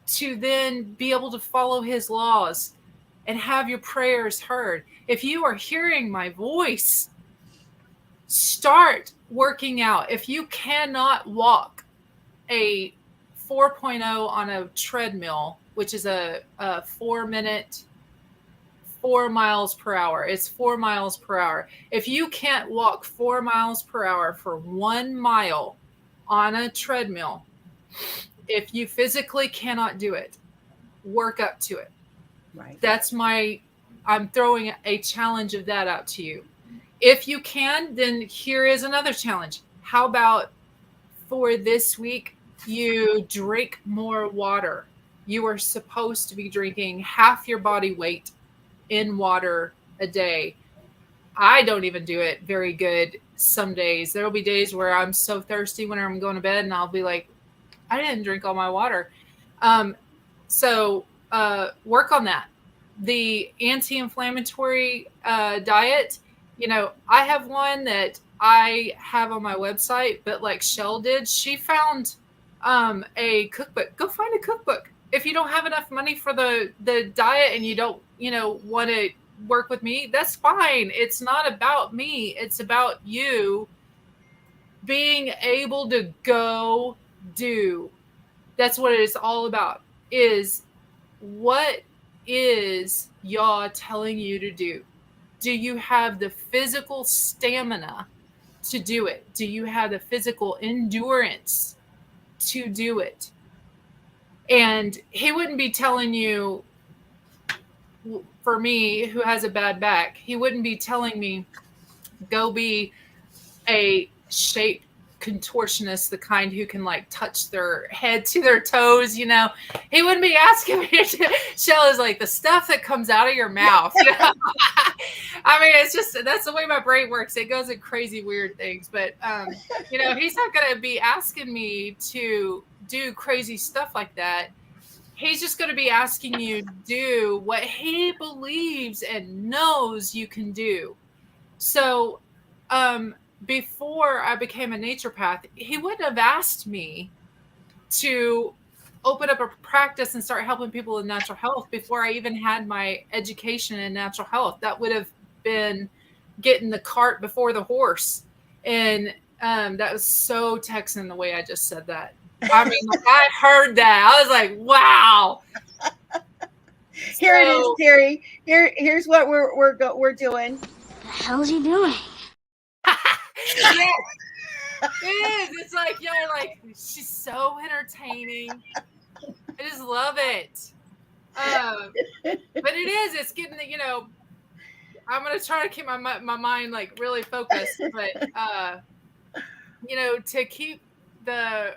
to then be able to follow his laws and have your prayers heard. If you are hearing my voice, start working out. If you cannot walk a 4.0 on a treadmill, which is a 4-minute, 4 miles per hour. It's 4 miles per hour. If you can't walk 4 miles per hour for 1 mile on a treadmill, if you physically cannot do it, work up to it. Right. I'm throwing a challenge of that out to you. If you can, then here is another challenge. How about for this week, you drink more water. You are supposed to be drinking half your body weight in water a day. I don't even do it very good some days. There will be days where I'm so thirsty when I'm going to bed and I'll be like, I didn't drink all my water. So work on that. The anti-inflammatory diet, I have one that I have on my website, but like Chelle did, she found a cookbook. Go find a cookbook. If you don't have enough money for the diet and you don't, want to work with me, that's fine. It's not about me. It's about you being able to go do. That's what it is all about. Is what is y'all telling you to do? Do you have the physical stamina to do it? Do you have the physical endurance to do it? And he wouldn't be telling you, for me, who has a bad back, he wouldn't be telling me, go be a shape contortionist, the kind who can like touch their head to their toes, He wouldn't be asking me to. Chelle is like the stuff that comes out of your mouth. I mean, it's just, that's the way my brain works. It goes in crazy, weird things. But, he's not going to be asking me to do crazy stuff like that. He's just going to be asking you to do what he believes and knows you can do. So, before I became a naturopath, he wouldn't have asked me to open up a practice and start helping people in natural health before I even had my education in natural health. That would have been getting the cart before the horse. And that was so Texan the way I just said that. I mean, I heard that. I was like, wow. Here it is, Kerry. Here's what we're doing. What the hell's he doing? Yes, it is. It's like, she's so entertaining. I just love it. But it is. It's getting, I'm going to try to keep my mind like really focused, but, to keep the,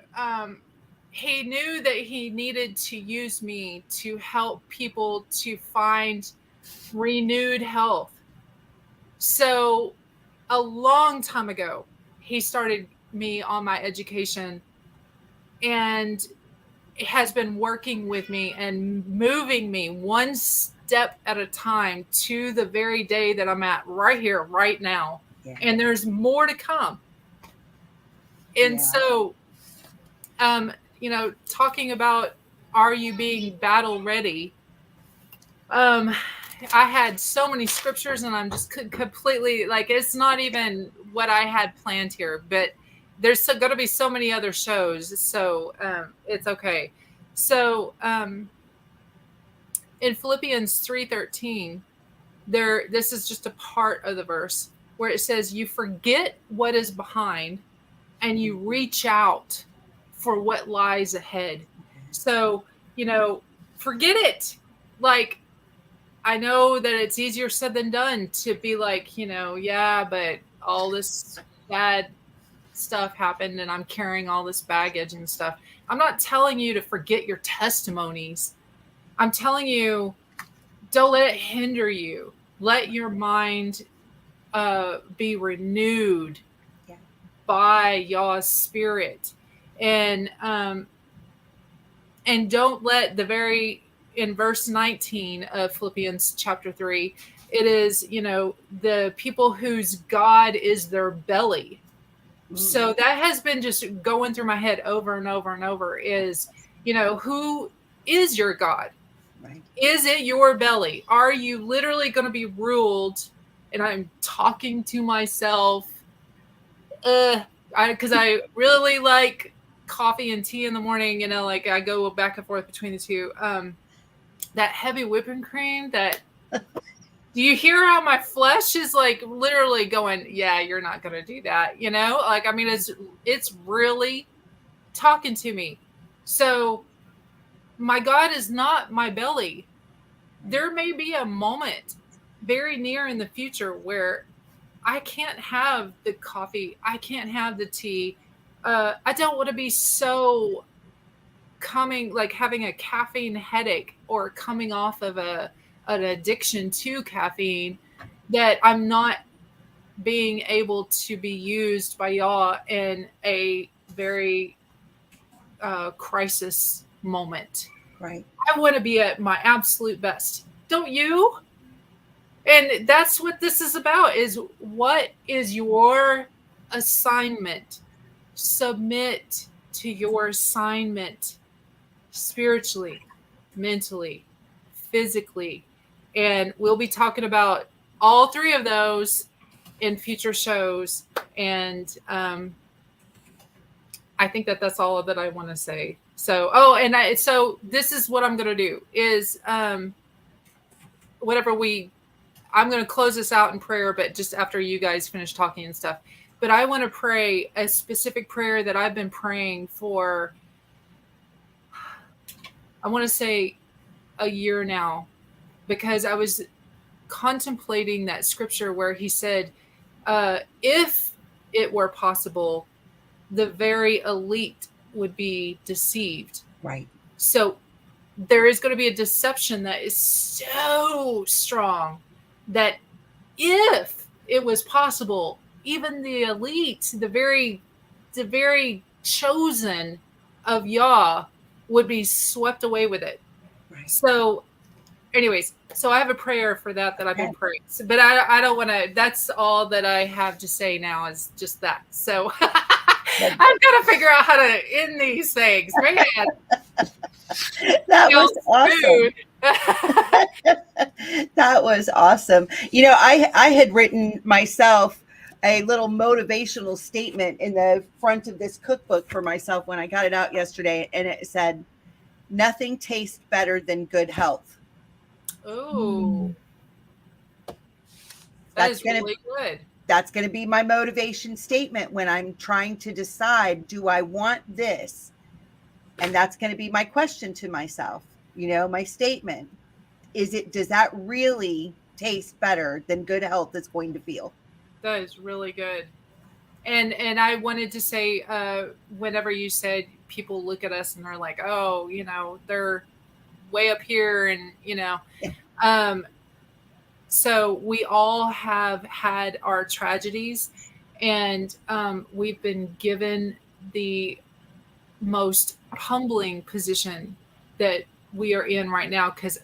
he knew that he needed to use me to help people to find renewed health. So a long time ago, he started me on my education and has been working with me and moving me one step at a time to the very day that I'm at right here, right now. Yeah. And there's more to come. And so, talking about, are you being battle ready? I had so many scriptures and I'm just completely like, it's not even what I had planned here, but there's going to be so many other shows. So it's okay. So in Philippians 3:13, this is just a part of the verse where it says, you forget what is behind and you reach out for what lies ahead. So, forget it. Like, I know that it's easier said than done to be like, but all this bad stuff happened and I'm carrying all this baggage and stuff. I'm not telling you to forget your testimonies. I'm telling you, don't let it hinder you. Let your mind be renewed by Yah's spirit. And don't let in verse 19 of Philippians chapter 3, it is, the people whose God is their belly. So that has been just going through my head over and over and over is, who is your God? Right. Is it your belly? Are you literally going to be ruled? And I'm talking to myself, because I really like coffee and tea in the morning, like I go back and forth between the two. That heavy whipping cream, do you hear how my flesh is like literally going, yeah, you're not going to do that. Like, I mean, it's really talking to me. So my God is not my belly. There may be a moment very near in the future where I can't have the coffee. I can't have the tea. I don't want to be so having a caffeine headache or coming off of an addiction to caffeine that I'm not being able to be used by y'all in a very crisis moment. Right. I want to be at my absolute best. Don't you? And that's what this is about, is what is your assignment? Submit to your assignment spiritually, mentally, physically. And we'll be talking about all three of those in future shows. And I think that that's all that I want to say. So, so this is what I'm going to do is I'm going to close this out in prayer, but just after you guys finish talking and stuff. But I want to pray a specific prayer that I've been praying for, I want to say a year now, because I was contemplating that scripture where he said, if it were possible, the very elite would be deceived. Right. So there is going to be a deception that is so strong that if it was possible, even the elite, the very chosen of Yah would be swept away with it. Right. So anyways, so I have a prayer for that I've been praying. So, but I don't want to, that's all that I have to say now is just that. So I've got to figure out how to end these things. Man. That was awesome. That was awesome. You know, I had written myself a little motivational statement in the front of this cookbook for myself when I got it out yesterday. And it said, nothing tastes better than good health. Oh, that's really good. That's going to be my motivation statement when I'm trying to decide, do I want this? And that's going to be my question to myself. You know, my statement does that really taste better than good health is going to feel? That is really good. And I wanted to say, whenever you said people look at us and they're like, oh, you know, they're way up here and, you know, so we all have had our tragedies, and we've been given the most humbling position that we are in right now. Because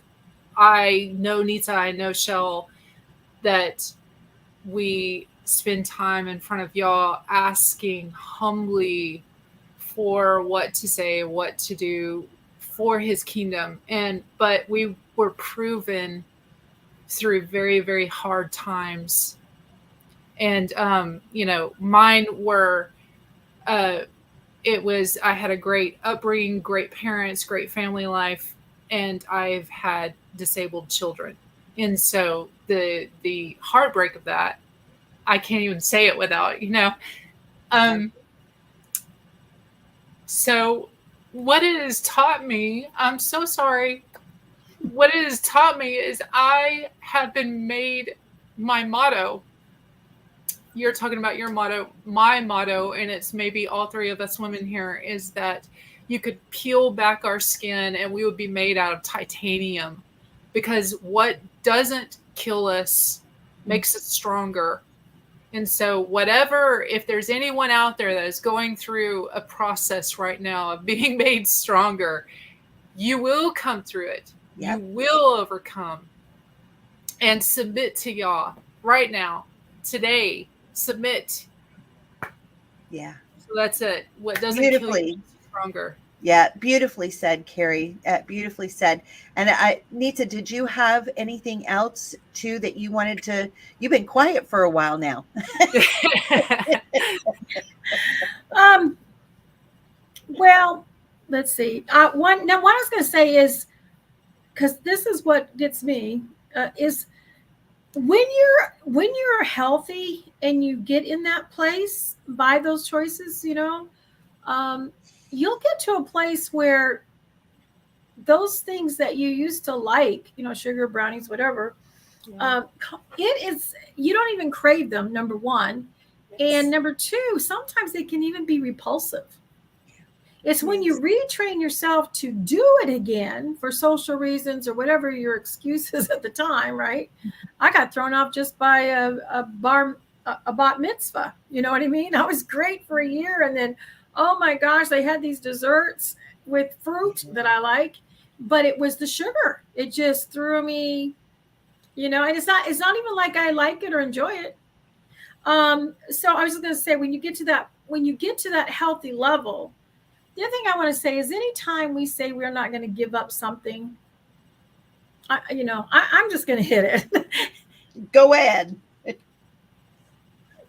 I know Nitza, I know Chelle, that we spend time in front of y'all asking humbly for what to say, what to do for his kingdom. But we were proven through very, very hard times. And, you know, mine were, I had a great upbringing, great parents, great family life, and I've had disabled children. And so the heartbreak of that, I can't even say it without, you know. So what it has taught me, I'm so sorry. What it has taught me is I have been made my motto. You're talking about your motto, my motto, and it's maybe all three of us women here, is that you could peel back our skin and we would be made out of titanium, because what doesn't kill us makes us stronger. And so if there's anyone out there that is going through a process right now of being made stronger, you will come through it. Yep. You will overcome, and submit to Yah right now, today. Submit. Yeah. So that's it. What doesn't kill you makes you stronger. Yeah, beautifully said, Carrie. Beautifully said. And Nitza, did you have anything else too that you wanted to? You've been quiet for a while now. Well, let's see. What I was going to say is, because this is what gets me, is when you're healthy and you get in that place by those choices, you know, you'll get to a place where those things that you used to like, you know, sugar, brownies, whatever, it is, you don't even crave them, number one. And number two, sometimes they can even be repulsive. It's when you retrain yourself to do it again for social reasons or whatever your excuses at the time, right? I got thrown off just by a bat mitzvah. You know what I mean? I was great for a year, and then, oh my gosh, they had these desserts with fruit that I like, but it was the sugar. It just threw me, and it's not even like I like it or enjoy it. So I was going to say, when you get to that healthy level, the other thing I want to say is anytime we say we're not going to give up something, I'm just going to hit it. Go ahead.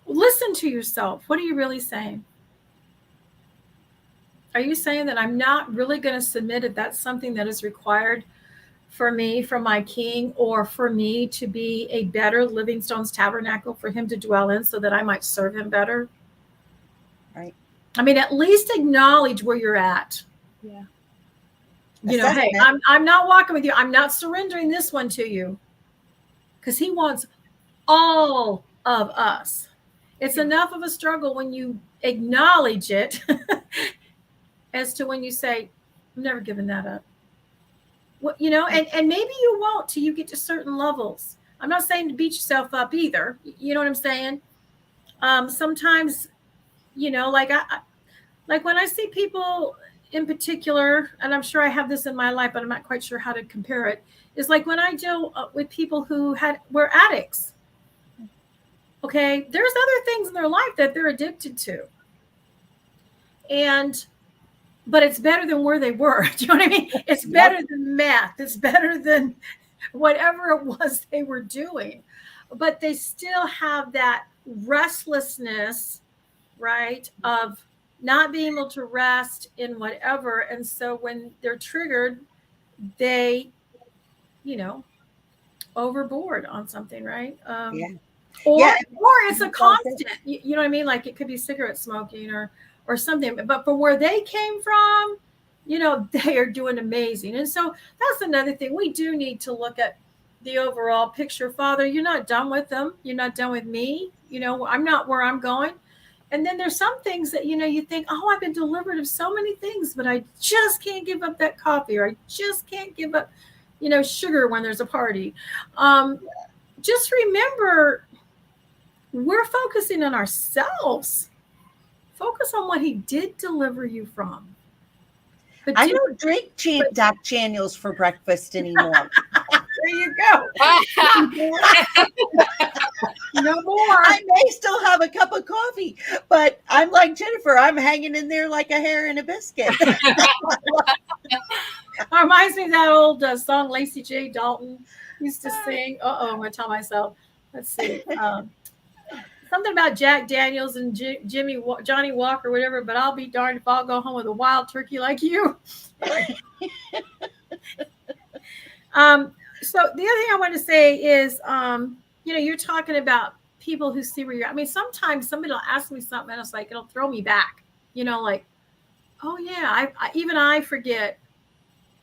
Listen to yourself. What are you really saying? Are you saying that I'm not really going to submit if that's something that is required for me, for my king, or for me to be a better Livingstone's tabernacle for him to dwell in so that I might serve him better? Right. I mean, at least acknowledge where you're at. Yeah. Hey, I'm not walking with you. I'm not surrendering this one to you, because he wants all of us. It's enough of a struggle when you acknowledge it as to when you say, I'm never giving that up. Well, and maybe you won't till you get to certain levels. I'm not saying to beat yourself up either. You know what I'm saying? Sometimes, like when I see people in particular, and I'm sure I have this in my life, but I'm not quite sure how to compare it, is like when I deal with people who were addicts. Okay, there's other things in their life that they're addicted to. But it's better than where they were. Do you know what I mean? It's better than meth. It's better than whatever it was they were doing. But they still have that restlessness, right, of not being able to rest in whatever. And so when they're triggered, they, overboard on something, right? Or it's a constant, you know what I mean? Like it could be cigarette smoking or something, but from where they came from, they are doing amazing. And so that's another thing. We do need to look at the overall picture. Father, you're not done with them. You're not done with me. I'm not where I'm going. And then there's some things that, you think, oh, I've been delivered of so many things, but I just can't give up that coffee, or I just can't give up, sugar when there's a party. Just remember, we're focusing on ourselves. Focus on what he did deliver you from. But I don't drink Jack Daniels for breakfast anymore. There you go. No more. I may still have a cup of coffee, but I'm like Jennifer. I'm hanging in there like a hair in a biscuit. It reminds me of that old song Lacey J. Dalton used to sing. I'm going to tell myself. Let's see. Something about Jack Daniels and Johnny Walker, whatever, but I'll be darned if I'll go home with a wild turkey like you. So the other thing I want to say is, you're talking about people who see where you're at. I mean, sometimes somebody will ask me something and it's like, it'll throw me back, like, oh yeah, I forget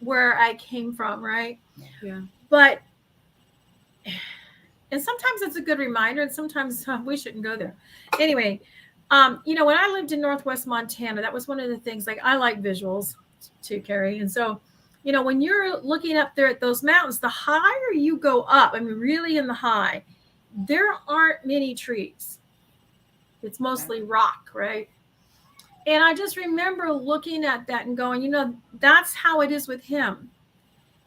where I came from. Right. Yeah. But, and sometimes it's a good reminder, and sometimes we shouldn't go there. Anyway, when I lived in Northwest Montana, that was one of the things, like, I like visuals too, Kerry. And so, when you're looking up there at those mountains, the higher you go up, I mean, really in the high, there aren't many trees. It's mostly rock, right? And I just remember looking at that and going, that's how it is with him.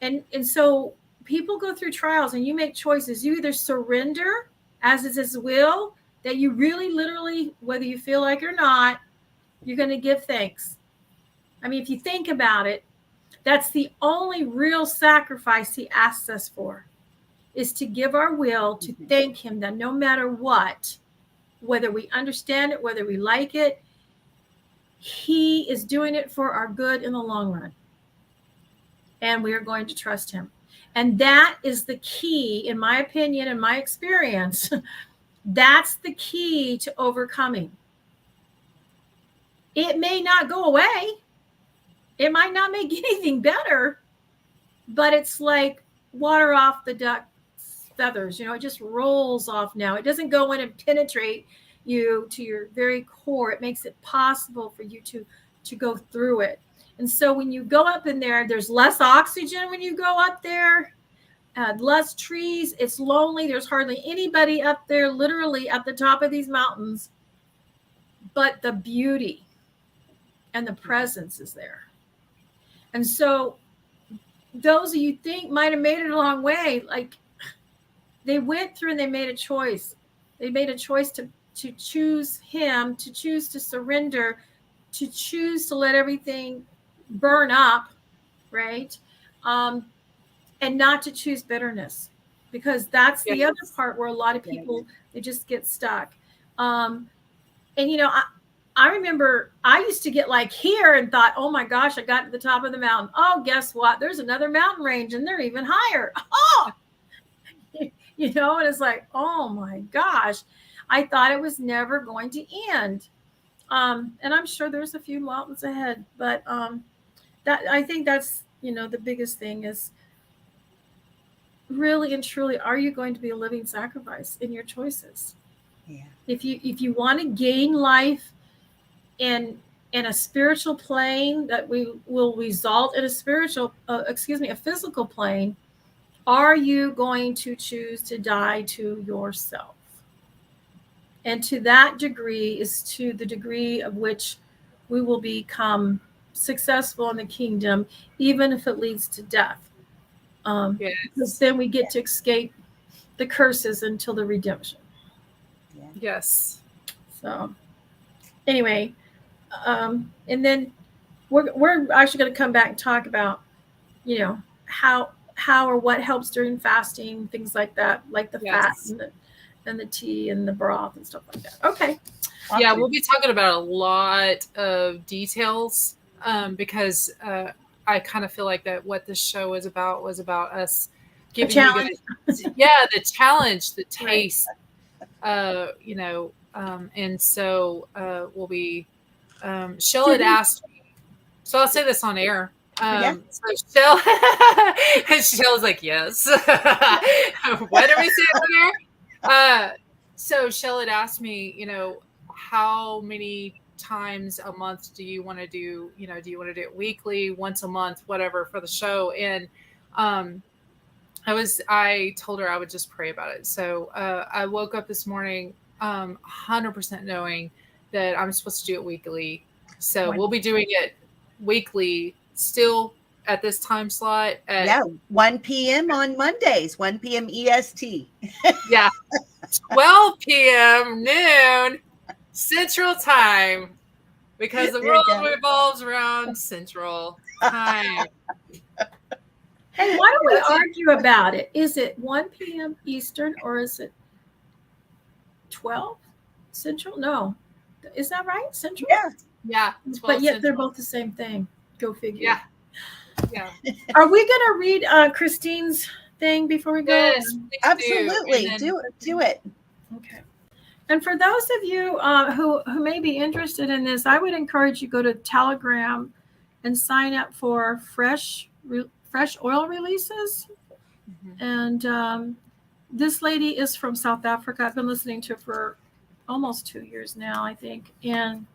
And so people go through trials and you make choices. You either surrender as is his will, that you really literally, whether you feel like it or not, you're going to give thanks. I mean, if you think about it, that's the only real sacrifice he asks us for, is to give our will, to thank him that no matter what, whether we understand it, whether we like it, he is doing it for our good in the long run. And we are going to trust him. And that is the key, in my opinion, in my experience. That's the key to overcoming. It may not go away. It might not make anything better, but it's like water off the duck's feathers. It just rolls off now. It doesn't go in and penetrate you to your very core. It makes it possible for you to go through it. And so when you go up in there, there's less oxygen when you go up there, less trees. It's lonely. There's hardly anybody up there, literally at the top of these mountains, but the beauty and the presence is there. And so those you think might have made it a long way, like they went through and they made a choice. They made a choice to choose him, to choose to surrender, to choose to let everything burn up, right? And not to choose bitterness, because that's the other part where a lot of people, they just get stuck. And, you know, I remember I used to get like here and thought, oh my gosh, I got to the top of the mountain. Oh, guess what? There's another mountain range and they're even higher. Oh, you know, and it's like, oh my gosh, I thought it was never going to end. And I'm sure there's a few mountains ahead, but that I think that's, you know, the biggest thing is really and truly, are you going to be a living sacrifice in your choices? Yeah. If you want to gain life in a spiritual plane that will result in a physical plane, are you going to choose to die to yourself? And to that degree is to the degree of which we will become successful in the kingdom, even if it leads to death. Because then we get to escape the curses until the redemption. Yeah. Yes. So anyway, and then we're actually going to come back and talk about, you know, how or what helps during fasting, things like that, like the fat and the tea and the broth and stuff like that. Okay. Awesome. Yeah, we'll be talking about a lot of details because I kind of feel like that what this show was about us giving you guys, the challenge, the taste, you know, and so we'll be. Chelle had asked me, so I'll say this on air. So Chelle's like, yes. What are we saying on air? So Chelle had asked me, you know, how many times a month do you want to do, you know, do you want to do it weekly, once a month, whatever for the show? And I told her I would just pray about it. So I woke up this morning 100% knowing that I'm supposed to do it weekly. So we'll be doing it weekly still at this time slot. 1 p.m. on Mondays, 1 p.m. EST. 12 p.m. noon Central Time, because the world revolves around Central Time. Hey, why don't we argue about it? Is it 1 p.m. Eastern or is it 12 Central? No. Is that right? Central? Yeah. But yet they're both the same thing. Go figure. Yeah. Are we going to read Christine's thing before we go? Yes, absolutely. Do it. Okay. And for those of you who may be interested in this, I would encourage you to go to Telegram and sign up for fresh oil releases. Mm-hmm. And this lady is from South Africa. I've been listening to her for almost 2 years now, I think. And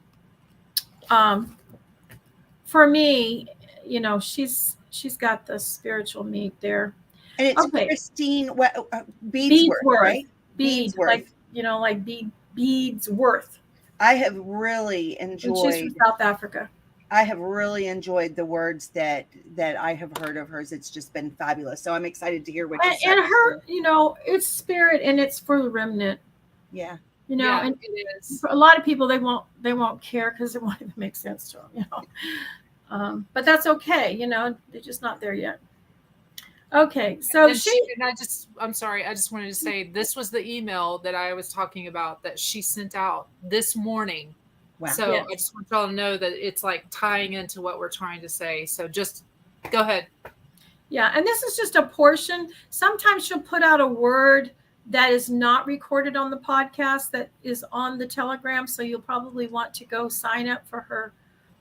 for me, you know, she's got the spiritual meat there. And it's Christine Beadsworth, right? Beadsworth. Like, you know, like Beadsworth. I have really enjoyed. And she's from South Africa. I have really enjoyed the words that I have heard of hers. It's just been fabulous. So I'm excited to hear what you said. And her, you know, it's spirit and it's for the remnant. Yeah. You know, and it is. For a lot of people, they won't care because it won't even make sense to them, you know. But that's okay, you know, they're just not there yet. Okay, so I'm sorry, I just wanted to say this was the email that I was talking about that she sent out this morning. Wow. So I just want y'all to know that it's like tying into what we're trying to say. So just go ahead. Yeah, and this is just a portion. Sometimes she'll put out a word that is not recorded on the podcast that is on the Telegram. So you'll probably want to go sign up for her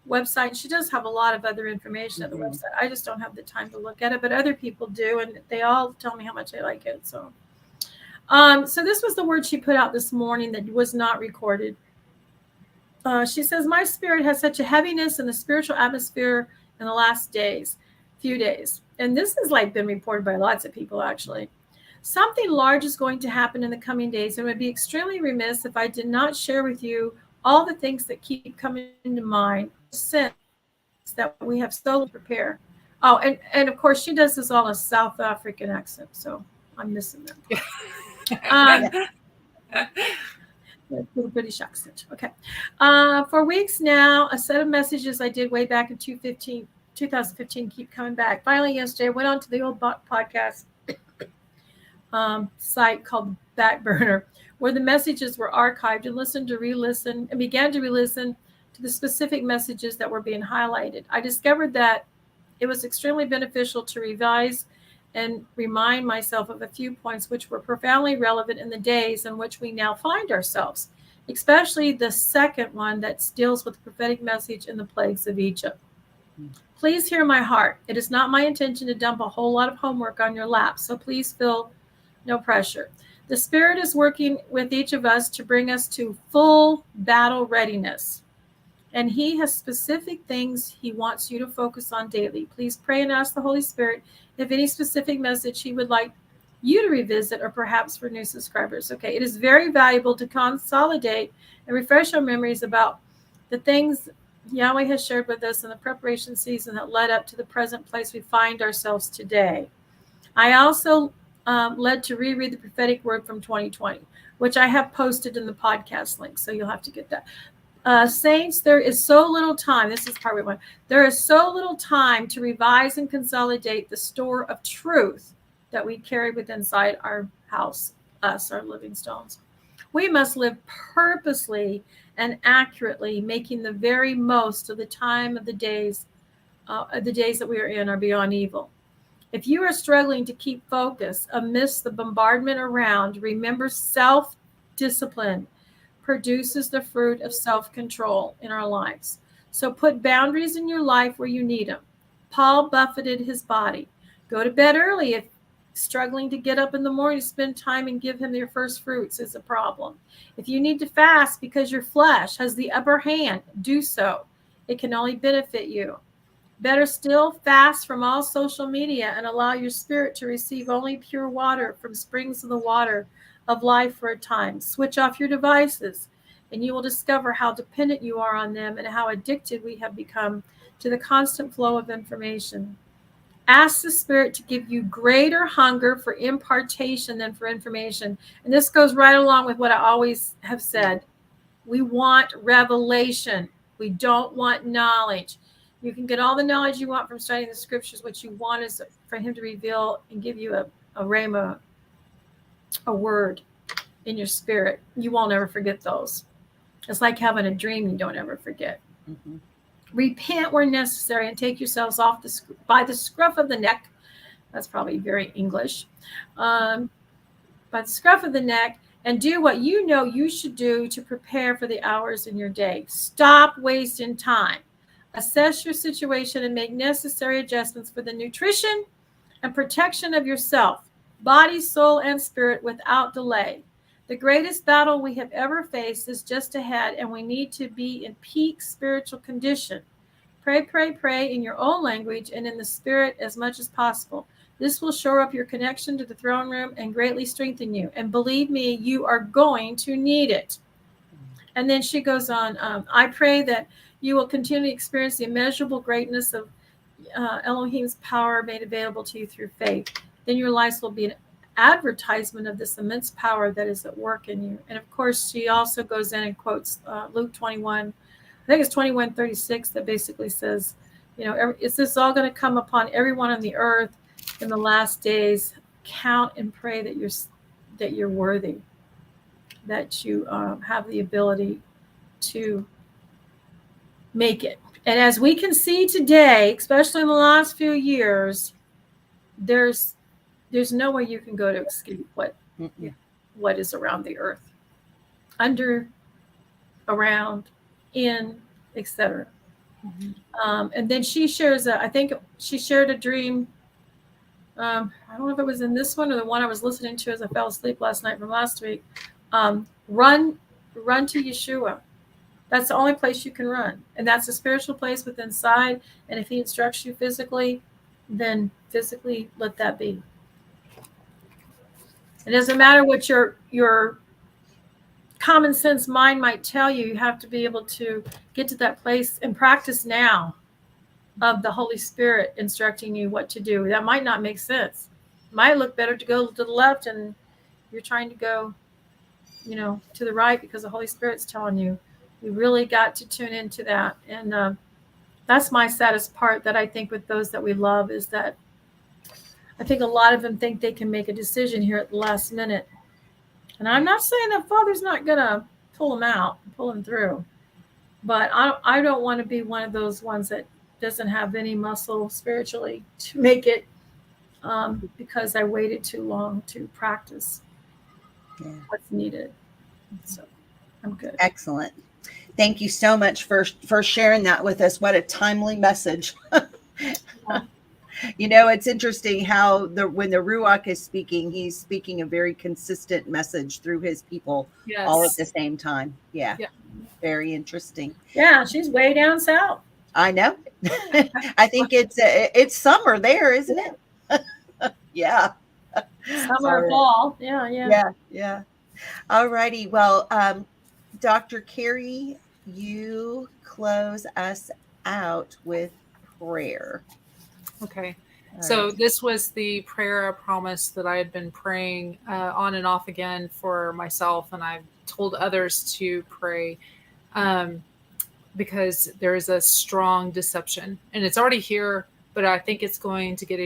website. She does have a lot of other information at the website. I just don't have the time to look at it, but other people do, and they all tell me how much they like it. So, So this was the word she put out this morning that was not recorded. She says, my spirit has such a heaviness in the spiritual atmosphere in the last few days. And this has like been reported by lots of people, actually. Something large is going to happen in the coming days, and it would be extremely remiss if I did not share with you all the things that keep coming to mind, sense that we have so prepare. Oh, and of course, she does this all in a South African accent, so I'm missing that. Little British accent. Okay. For weeks now, a set of messages I did way back in 2015 keep coming back. Finally, yesterday, I went on to the old podcast site called Backburner, where the messages were archived, and began to re-listen to the specific messages that were being highlighted. I discovered that it was extremely beneficial to revise and remind myself of a few points which were profoundly relevant in the days in which we now find ourselves, especially the second one that deals with the prophetic message in the plagues of Egypt. Please hear my heart. It is not my intention to dump a whole lot of homework on your lap, so please feel no pressure. The Spirit is working with each of us to bring us to full battle readiness. And he has specific things he wants you to focus on daily. Please pray and ask the Holy Spirit if any specific message he would like you to revisit, or perhaps for new subscribers. Okay, it is very valuable to consolidate and refresh our memories about the things Yahweh has shared with us in the preparation season that led up to the present place we find ourselves today. I also led to reread the prophetic word from 2020, which I have posted in the podcast link, so you'll have to get that. Saints, there is so little time. This is part one. There is so little time to revise and consolidate the store of truth that we carry within inside our house, our living stones. We must live purposely and accurately, making the very most of the time of the days that we are in are beyond evil. If you are struggling to keep focus amidst the bombardment around, remember self-discipline produces the fruit of self-control in our lives. So put boundaries in your life where you need them. Paul buffeted his body. Go to bed early if struggling to get up in the morning to spend time and give him your first fruits is a problem. If you need to fast because your flesh has the upper hand, do so. It can only benefit you. Better still, fast from all social media and allow your spirit to receive only pure water from springs of the water of life for a time. Switch off your devices, and you will discover how dependent you are on them and how addicted we have become to the constant flow of information. Ask the Spirit to give you greater hunger for impartation than for information. And this goes right along with what I always have said. We want revelation. We don't want knowledge. You can get all the knowledge you want from studying the scriptures. What you want is for him to reveal and give you a Aroma, a word in your spirit. You won't ever forget those. It's like having a dream you don't ever forget. Mm-hmm. Repent where necessary and take yourselves off by the scruff of the neck. That's probably very English. By the scruff of the neck, and do what you know you should do to prepare for the hours in your day. Stop wasting time. Assess your situation and make necessary adjustments for the nutrition and protection of yourself, body, soul, and spirit without delay. The greatest battle we have ever faced is just ahead, and we need to be in peak spiritual condition. Pray, pray, pray in your own language and in the spirit as much as possible. This will shore up your connection to the throne room and greatly strengthen you. And believe me, you are going to need it. And then she goes on, I pray that you will continue to experience the immeasurable greatness of Elohim's power made available to you through faith. Then your lives will be an advertisement of this immense power that is at work in you. And of course, she also goes in and quotes Luke 21, I think it's 21:36, that basically says, is this all going to come upon everyone on the earth in the last days? Count and pray that you're worthy, that you have the ability to make it. And as we can see today, especially in the last few years, there's nowhere you can go to escape what is around the earth, under, around, in, etc. Mm-hmm. And then she shares I think she shared a dream I don't know if it was in this one or the one I was listening to as I fell asleep last night from last week. Run to Yeshua. That's the only place you can run. And that's a spiritual place within inside. And if he instructs you physically, then physically let that be. It doesn't matter what your common sense mind might tell you. You have to be able to get to that place and practice now of the Holy Spirit instructing you what to do. That might not make sense. It might look better to go to the left and you're trying to go, to the right because the Holy Spirit's telling you. You really got to tune into that. And that's my saddest part, that I think with those that we love, is that I think a lot of them think they can make a decision here at the last minute. And I'm not saying that Father's not going to pull them out, pull them through. But I don't want to be one of those ones that doesn't have any muscle spiritually to make it, because I waited too long to practice what's needed. So I'm good. Excellent. Thank you so much for sharing that with us. What a timely message. It's interesting how when the Ruach is speaking, he's speaking a very consistent message through his people, all at the same time. Yeah. Very interesting. Yeah, she's way down south. I know. I think it's summer there, isn't it? Yeah. Summer, fall. Yeah. All righty. Well, Dr. Kerry, you close us out with prayer. Okay. So this was the prayer, I promise, that I had been praying on and off again for myself, and I've told others to pray, because there is a strong deception, and it's already here, but I think it's going to get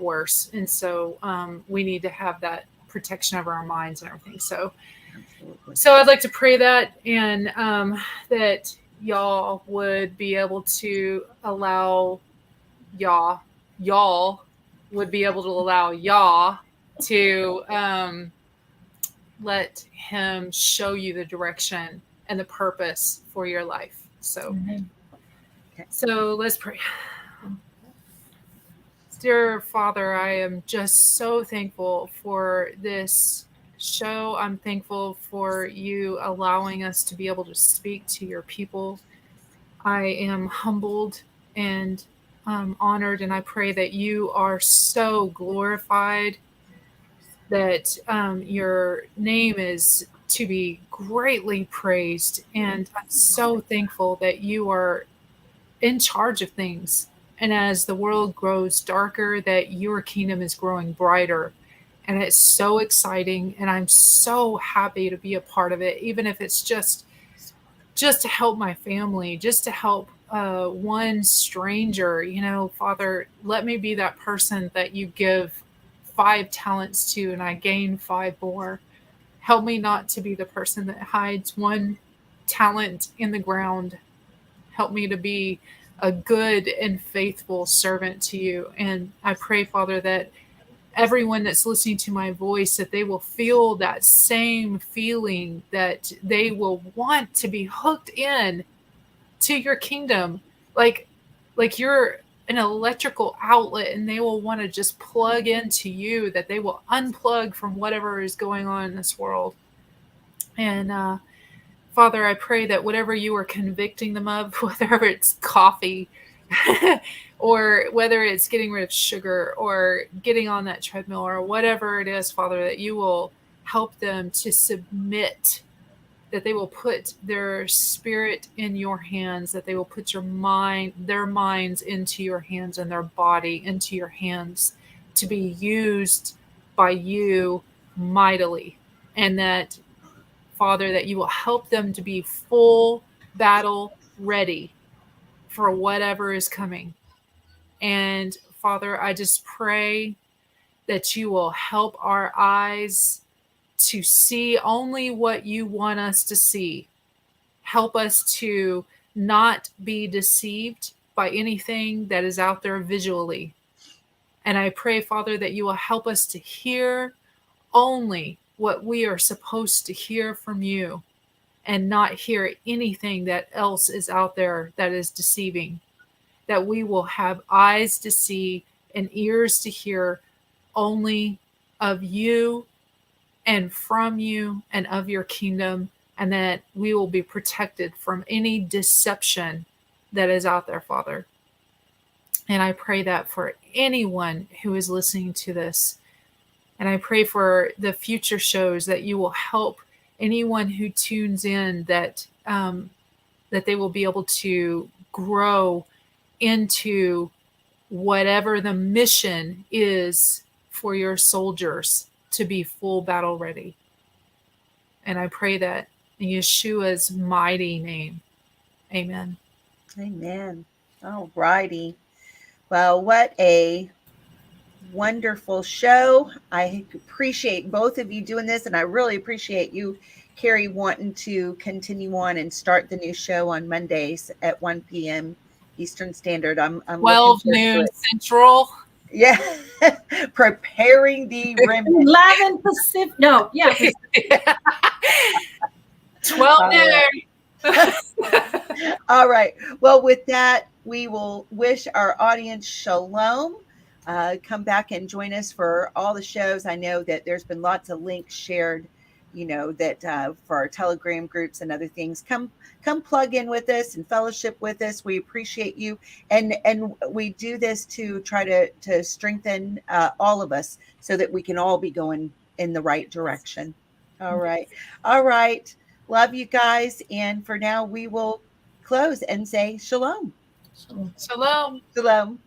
worse. And so we need to have that protection over our minds and everything. So I'd like to pray that, and that y'all would be able to allow y'all would be able to allow Yah to let him show you the direction and the purpose for your life. So, So let's pray. Dear Father, I am just so thankful for this show. I'm thankful for you allowing us to be able to speak to your people. I am humbled and honored, and I pray that you are so glorified, that your name is to be greatly praised. And I'm so thankful that you are in charge of things. And as the world grows darker, that your kingdom is growing brighter. And it's so exciting. And I'm so happy to be a part of it, even if it's just to help my family, just to help one stranger. Father, let me be that person that you give 5 talents to and I gain 5 more. Help me not to be the person that hides 1 talent in the ground. Help me to be a good and faithful servant to you. And I pray, Father, that everyone that's listening to my voice, that they will feel that same feeling, that they will want to be hooked in to your kingdom, like you're an electrical outlet, and they will want to just plug into you, that they will unplug from whatever is going on in this world. And Father, I pray that whatever you are convicting them of, whether it's coffee or whether it's getting rid of sugar or getting on that treadmill or whatever it is, Father, that you will help them to submit, that they will put their spirit in your hands, that they will put their minds into your hands, and their body into your hands, to be used by you mightily. And that, Father, that you will help them to be full battle ready for whatever is coming. And Father, I just pray that you will help our eyes to see only what you want us to see. Help us to not be deceived by anything that is out there visually. And I pray, Father, that you will help us to hear only what we are supposed to hear from you, and not hear anything that else is out there that is deceiving. That we will have eyes to see and ears to hear only of you and from you and of your kingdom, and that we will be protected from any deception that is out there, Father. And I pray that for anyone who is listening to this. And I pray for the future shows that you will help anyone who tunes in, that that they will be able to grow into whatever the mission is for your soldiers to be full battle ready. And I pray that in Yeshua's mighty name. Amen. Amen. All righty. Well, what a wonderful show. I appreciate both of you doing this, and I really appreciate you, Kerry, wanting to continue on and start the new show on Mondays at 1 p.m. Eastern Standard. I'm 12 noon Central. Yeah. Preparing the remedy. 11 Pacific. No, yeah. 12 noon. All right. Well, with that, we will wish our audience shalom. Come back and join us for all the shows. I know that there's been lots of links shared, that for our Telegram groups and other things. Come plug in with us and fellowship with us. We appreciate you. And we do this to try to strengthen all of us so that we can all be going in the right direction. All right. All right. Love you guys. And for now, we will close and say shalom. Shalom. Shalom.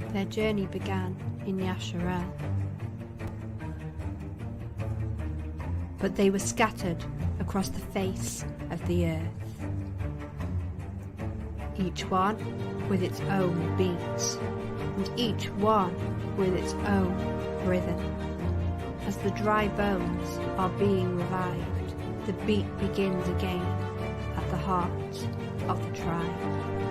Their journey began in Yasharel, but they were scattered across the face of the earth, each one with its own beat, and each one with its own rhythm. As the dry bones are being revived, the beat begins again at the heart of the tribe.